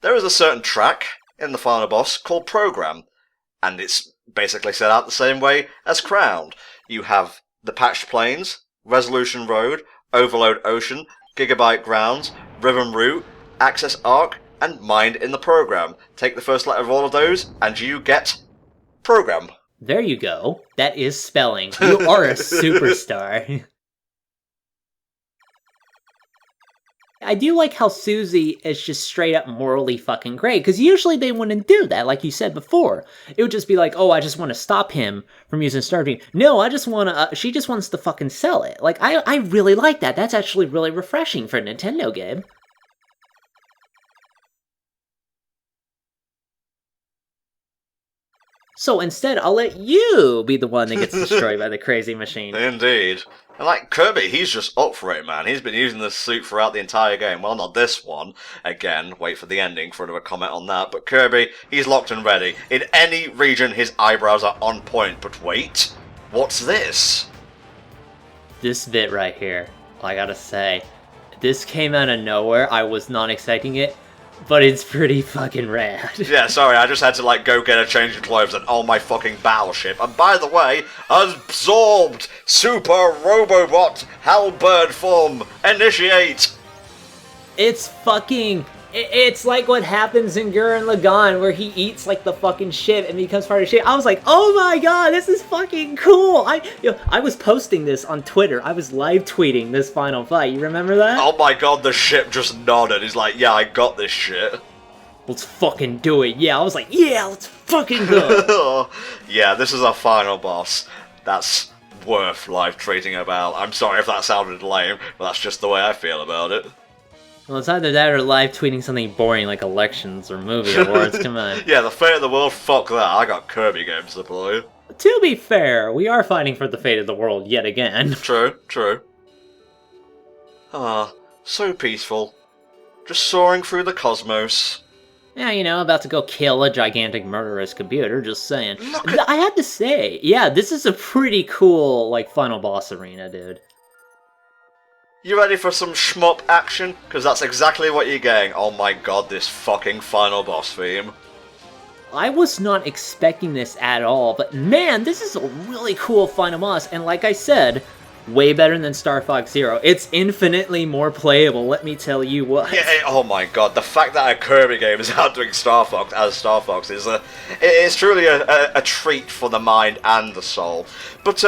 there is a certain track in the final boss called Program, and it's basically set out the same way as Crowned. You have the Patched Plains, Resolution Road, Overload Ocean, Gigabyte Grounds, Rhythm Route, Access Arc, and Mind in the Program. Take the first letter of all of those, and you get Program. There you go. That is spelling. You are a superstar. I do like how Susie is just straight up morally fucking great, because usually they wouldn't do that, like you said before. It would just be like, oh, I just want to stop him from using Stardream. No, I just want to, she just wants to fucking sell it. Like, I really like that. That's actually really refreshing for a Nintendo game. So instead, I'll let you be the one that gets destroyed by the crazy machine. Indeed. And like Kirby, he's just up for it, man. He's been using this suit throughout the entire game. Well, not this one. Again, wait for the ending for another comment on that. But Kirby, he's locked and ready. In any region, his eyebrows are on point. But wait, what's this? This bit right here, I gotta say, this came out of nowhere. I was not expecting it. But it's pretty fucking rad. Yeah, sorry, I just had to, like, go get a change of clothes and oh my fucking battleship. And by the way, absorbed Super Robobot Halberd form. Initiate! It's fucking... It's like what happens in Gurren Lagann, where he eats, like, the fucking ship and becomes part of ship. I was like, oh my god, this is fucking cool! I was posting this on Twitter. I was live tweeting this final fight. You remember that? Oh my god, the ship just nodded. He's like, yeah, I got this shit. Let's fucking do it. Yeah, I was like, yeah, let's fucking go. Yeah, this is our final boss. That's worth live tweeting about. I'm sorry if that sounded lame, but that's just the way I feel about it. Well, it's either that or live tweeting something boring like elections or movie awards, come on. Yeah, the fate of the world, fuck that. I got Kirby games to play. To be fair, we are fighting for the fate of the world yet again. True, true. Ah, so peaceful. Just soaring through the cosmos. Yeah, you know, about to go kill a gigantic murderous computer, just saying. I have to say, yeah, this is a pretty cool, like, final boss arena, dude. You ready for some shmup action? Because that's exactly what you're getting. Oh my god, this fucking final boss theme. I was not expecting this at all, but man, this is a really cool final boss, and like I said, way better than Star Fox Zero. It's infinitely more playable, let me tell you what. Yeah, oh my god, the fact that a Kirby game is outdoing Star Fox as Star Fox is it's truly a treat for the mind and the soul. But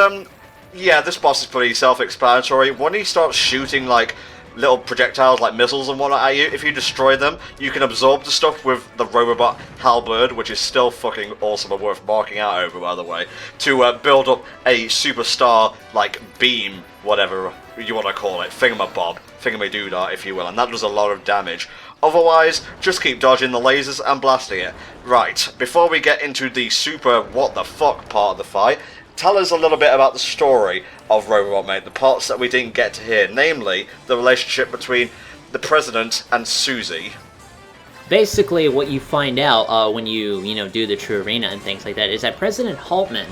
yeah, this boss is pretty self-explanatory. When he starts shooting, like, little projectiles, like missiles and whatnot at you, if you destroy them, you can absorb the stuff with the Robobot Halberd, which is still fucking awesome and worth marking out over, by the way, to build up a superstar, like, beam, whatever you want to call it, thingamabob, thingamadoodah, if you will, and that does a lot of damage. Otherwise, just keep dodging the lasers and blasting it. Right, before we get into the super what the fuck part of the fight, tell us a little bit about the story of Robobot, mate, the parts that we didn't get to hear, namely the relationship between the President and Susie. Basically, what you find out when you do the true arena and things like that is that President Haltmann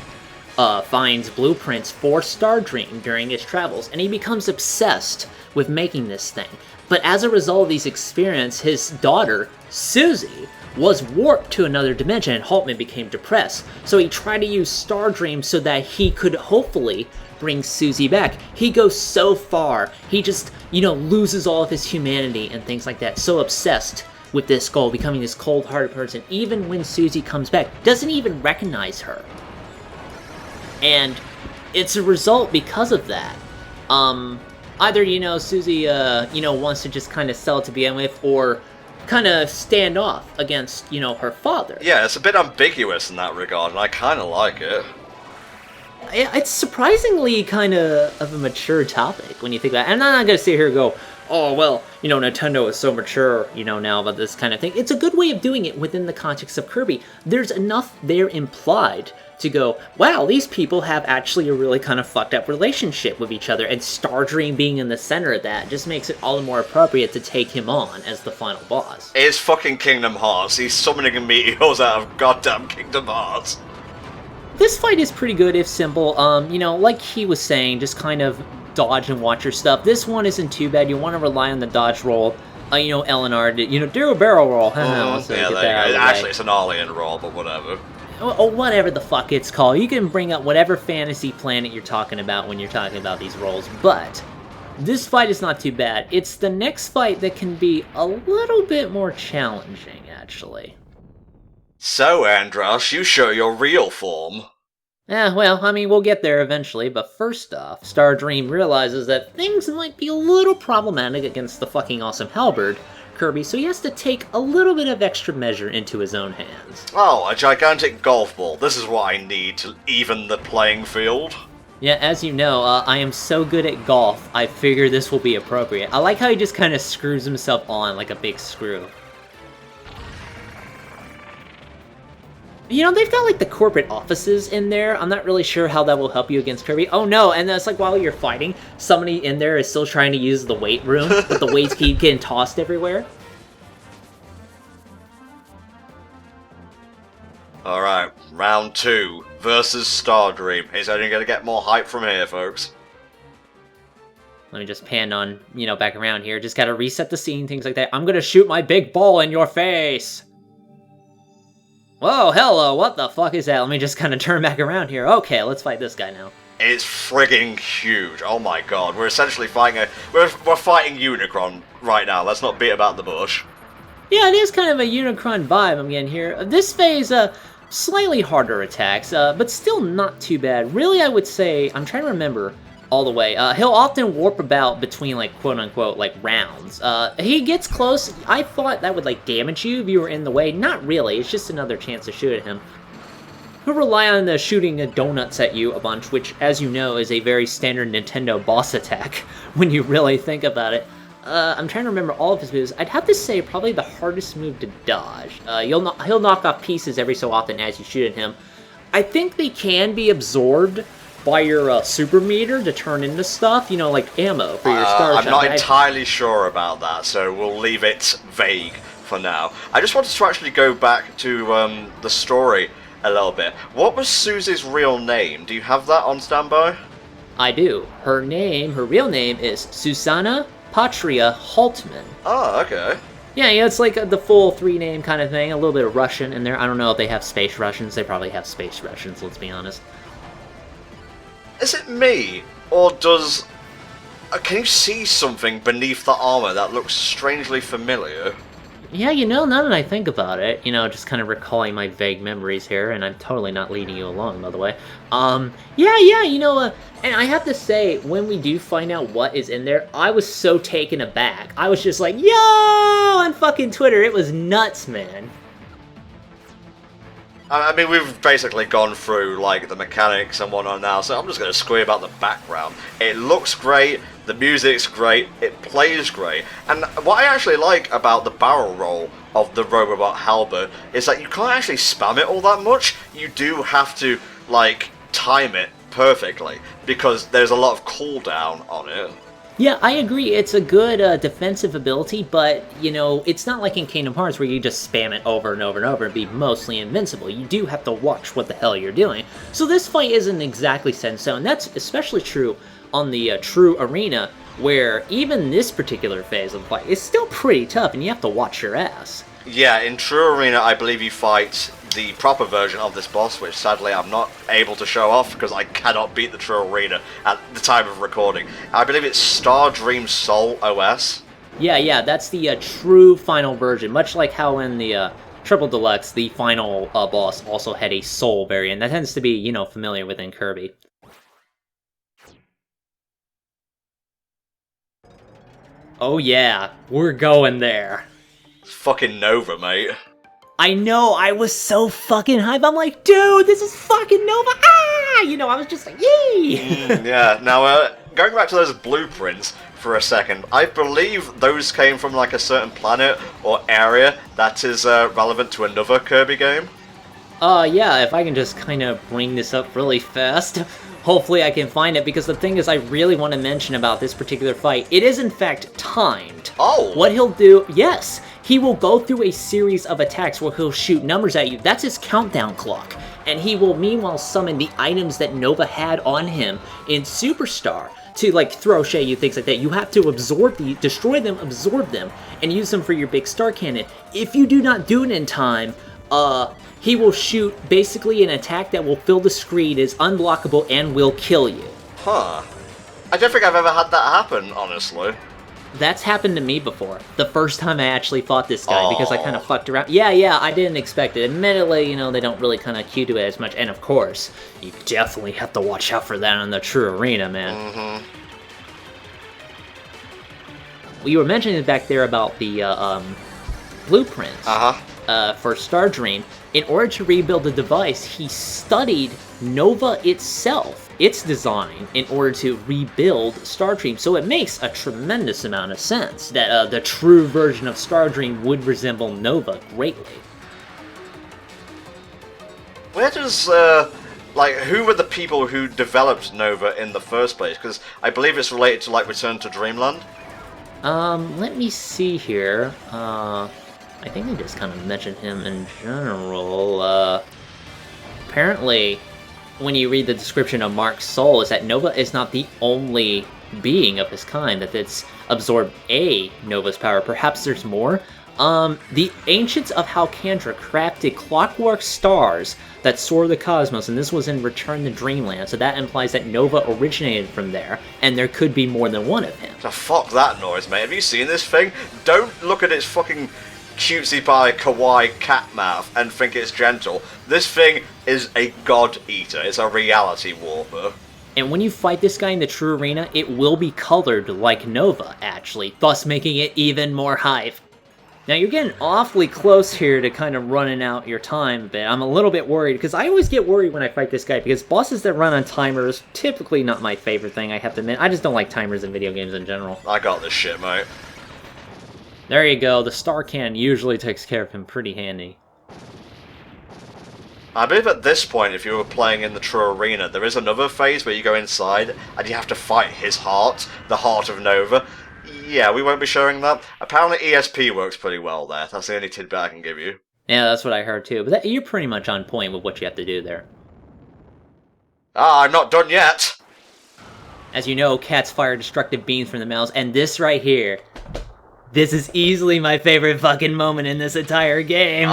finds blueprints for Stardream during his travels, and he becomes obsessed with making this thing. But as a result of these experiences, his daughter, Susie, was warped to another dimension, and Haltmann became depressed. So he tried to use Stardream so that he could hopefully bring Susie back. He goes so far, he just, loses all of his humanity and things like that. So obsessed with this goal, becoming this cold-hearted person, even when Susie comes back, doesn't even recognize her. And it's a result because of that. Either, Susie, wants to just kind of sell it to begin with, or kind of stand off against, her father. Yeah, it's a bit ambiguous in that regard, and I kind of like it. It's surprisingly kind of a mature topic when you think about it. And I'm not going to sit here and go, oh, well, Nintendo is so mature, now about this kind of thing. It's a good way of doing it within the context of Kirby. There's enough there implied to go, wow, these people have actually a really kind of fucked up relationship with each other, and Stardream being in the center of that just makes it all the more appropriate to take him on as the final boss. It's fucking Kingdom Hearts. He's summoning meteors out of goddamn Kingdom Hearts. This fight is pretty good if simple. You know, like he was saying, just kind of dodge and watch your stuff. This one isn't too bad. You want to rely on the dodge roll. You know, Eleanor, do a barrel roll. Actually, it's an all-in roll, but whatever. Or whatever the fuck it's called. You can bring up whatever fantasy planet you're talking about when you're talking about these rolls, but this fight is not too bad. It's the next fight that can be a little bit more challenging, actually. So, Andros, you show your real form. Well, I mean, we'll get there eventually, but first off, Stardream realizes that things might be a little problematic against the fucking awesome halberd, Kirby, so he has to take a little bit of extra measure into his own hands. Oh, a gigantic golf ball. This is what I need to even the playing field. Yeah, as you know, I am so good at golf, I figure this will be appropriate. I like how he just kind of screws himself on like a big screw. You know, they've got, like, the corporate offices in there. I'm not really sure how that will help you against Kirby. Oh, no, and it's like, while you're fighting, somebody in there is still trying to use the weight room, but the weights keep getting tossed everywhere. Alright, round 2 versus Stardream. It's only going to get more hype from here, folks. Let me just pan on, you know, back around here. Just gotta reset the scene, things like that. I'm gonna shoot my big ball in your face! Whoa, hello, what the fuck is that? Let me just kind of turn back around here. Okay, let's fight this guy now. It's frigging huge. Oh my god, we're essentially fighting we're fighting Unicron right now. Let's not beat about the bush. Yeah, it is kind of a Unicron vibe I'm getting here. This phase, slightly harder attacks, but still not too bad. Really, I would say, I'm trying to remember all the way. He'll often warp about between, like, quote-unquote, like, rounds. He gets close. I thought that would, like, damage you if you were in the way. Not really. It's just another chance to shoot at him. He'll rely on shooting donuts at you a bunch, which, as you know, is a very standard Nintendo boss attack when you really think about it. I'm trying to remember all of his moves. I'd have to say probably the hardest move to dodge. He'll knock off pieces every so often as you shoot at him. I think they can be absorbed by your super meter to turn into stuff, you know, like ammo for your star I'm shot. not entirely sure about that, so we'll leave it vague for now. I just wanted to actually go back to the story a little bit. What was Susie's real name? Do you have that on standby? I do. Her real name is Susanna Patria Haltmann. Oh, okay. Yeah, it's like the full 3-name kind of thing, a little bit of Russian in there. I don't know if they have space Russians. They probably have space Russians, let's be honest. Is it me, or does... can you see something beneath the armor that looks strangely familiar? Yeah, you know, now that I think about it, you know, just kind of recalling my vague memories here, and I'm totally not leading you along, by the way. Yeah, you know, and I have to say, when we do find out what is in there, I was so taken aback. I was just like, yo, on fucking Twitter, it was nuts, man. I mean, we've basically gone through, like, the mechanics and whatnot now, so I'm just going to squeal about the background. It looks great, the music's great, it plays great, and what I actually like about the barrel roll of the Robobot halberd is that you can't actually spam it all that much. You do have to, like, time it perfectly, because there's a lot of cooldown on it. Yeah, I agree. It's a good defensive ability, but, you know, it's not like in Kingdom Hearts where you just spam it over and over and over and be mostly invincible. You do have to watch what the hell you're doing. So this fight isn't exactly set in stone. That's especially true on the true arena, where even this particular phase of the fight is still pretty tough, and you have to watch your ass. Yeah, in True Arena, I believe you fight the proper version of this boss, which sadly I'm not able to show off because I cannot beat the True Arena at the time of recording. I believe it's Star Dream Soul OS. Yeah, that's the true final version, much like how in the Triple Deluxe, the final boss also had a Soul variant. That tends to be, you know, familiar within Kirby. Oh yeah, we're going there. Fucking Nova, mate. I know, I was so fucking hyped. I'm like, dude, this is fucking Nova. Ah! You know, I was just like, yee! Yeah, now, going back to those blueprints for a second, I believe those came from, like, a certain planet or area that is relevant to another Kirby game. Yeah, if I can just kind of bring this up really fast. Hopefully I can find it, because the thing is I really want to mention about this particular fight, it is in fact timed. Oh! What he'll do, yes, he will go through a series of attacks where he'll shoot numbers at you. That's his countdown clock. And he will meanwhile summon the items that Nova had on him in Superstar to like throw shade you, things like that. You have to destroy them, absorb them, and use them for your big star cannon. If you do not do it in time, he will shoot basically an attack that will fill the screen, is unblockable, and will kill you. Huh. I don't think I've ever had that happen, honestly. That's happened to me before. The first time I actually fought this guy, because I kind of fucked around. Yeah, I didn't expect it. Admittedly, you know, they don't really kind of cue to it as much. And of course, you definitely have to watch out for that in the true arena, man. Mm-hmm. We were mentioning back there about the blueprints for Star Dream. In order to rebuild the device, he studied Nova itself, its design, in order to rebuild Star Dream. So it makes a tremendous amount of sense that the true version of Star Dream would resemble Nova greatly. Where does, who were the people who developed Nova in the first place? Because I believe it's related to, like, Return to Dreamland. Let me see here. I think they just kind of mentioned him in general. Apparently, when you read the description of Mark's soul, is that Nova is not the only being of his kind, that it's absorbed a Nova's power. Perhaps there's more. The ancients of Halkandra crafted clockwork stars that soar the cosmos, and this was in Return to Dreamland, so that implies that Nova originated from there, and there could be more than one of him. So fuck that noise, mate. Have you seen this thing? Don't look at its fucking cutesy pie kawaii cat mouth and think it's gentle. This thing is a god eater. It's a reality warper. And when you fight this guy in the true arena, it will be colored like Nova, actually, thus making it even more hype. Now, you're getting awfully close here to kind of running out your time a bit. I'm a little bit worried, because I always get worried when I fight this guy, because bosses that run on timers, typically not my favorite thing, I have to admit. I just don't like timers in video games in general. I got this shit, mate. There you go, the star cannon usually takes care of him pretty handy. I believe at this point, if you were playing in the true arena, there is another phase where you go inside and you have to fight his heart, the heart of Nova. Yeah, we won't be showing that. Apparently ESP works pretty well there. That's the only tidbit I can give you. Yeah, that's what I heard too, but you're pretty much on point with what you have to do there. Ah, I'm not done yet! As you know, cats fire destructive beams from the mouths, and this right here, this is easily my favorite fucking moment in this entire game.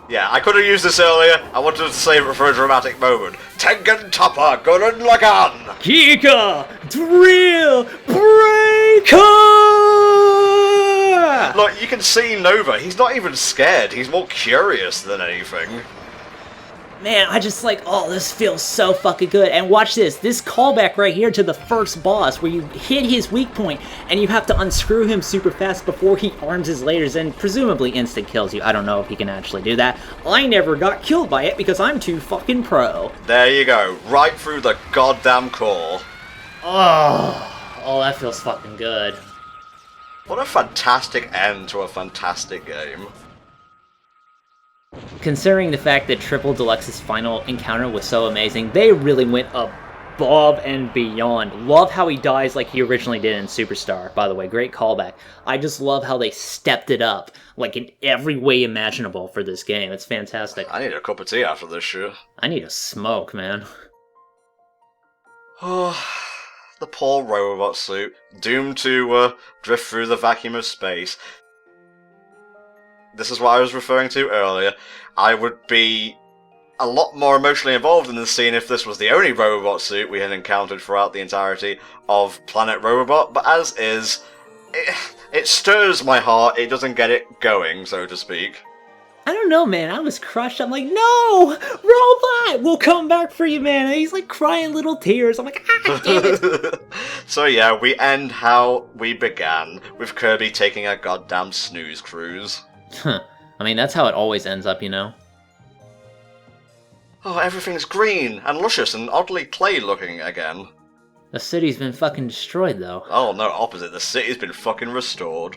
Yeah, I could have used this earlier. I wanted to save it for a dramatic moment. Tengen Topper, Gurren Lagann! Kika! Drill Breaker! Look, you can see Nova. He's not even scared. He's more curious than anything. Man, I just like, oh, this feels so fucking good. And watch this callback right here to the first boss where you hit his weak point and you have to unscrew him super fast before he arms his lasers and presumably instant kills you. I don't know if he can actually do that. I never got killed by it because I'm too fucking pro. There you go, right through the goddamn core. Oh, that feels fucking good. What a fantastic end to a fantastic game. Considering the fact that Triple Deluxe's final encounter was so amazing, they really went above and beyond. Love how he dies like he originally did in Superstar, by the way, great callback. I just love how they stepped it up, like in every way imaginable for this game. It's fantastic. I need a cup of tea after this shit. I need a smoke, man. Oh, the poor Robobot suit, doomed to drift through the vacuum of space. This is what I was referring to earlier. I would be a lot more emotionally involved in the scene if this was the only Robobot suit we had encountered throughout the entirety of Planet Robobot, but as is, it stirs my heart, it doesn't get it going, so to speak. I don't know, man, I was crushed. I'm like, no! Robot! We'll come back for you, man! And he's like crying little tears. I'm like, ah, damn it! So yeah, we end how we began, with Kirby taking a goddamn snooze cruise. Huh. I mean, that's how it always ends up, you know? Oh, everything's green, and luscious, and oddly clay-looking again. The city's been fucking destroyed, though. Oh, no, opposite. The city's been fucking restored.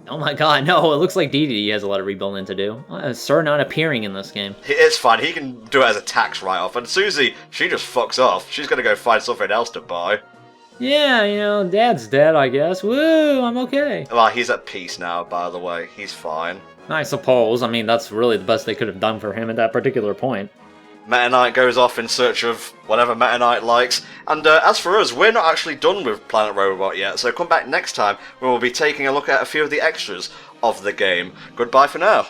Oh my god, no, it looks like DDD has a lot of rebuilding to do. Sir not appearing in this game. It's fine, he can do it as a tax write-off, and Susie, she just fucks off. She's gonna go find something else to buy. Yeah, Dad's dead, I guess. Woo, I'm okay. Well, he's at peace now, by the way. He's fine. I suppose. I mean, that's really the best they could have done for him at that particular point. Meta Knight goes off in search of whatever Meta Knight likes, and as for us, we're not actually done with Planet Robobot yet, so come back next time when we'll be taking a look at a few of the extras of the game. Goodbye for now.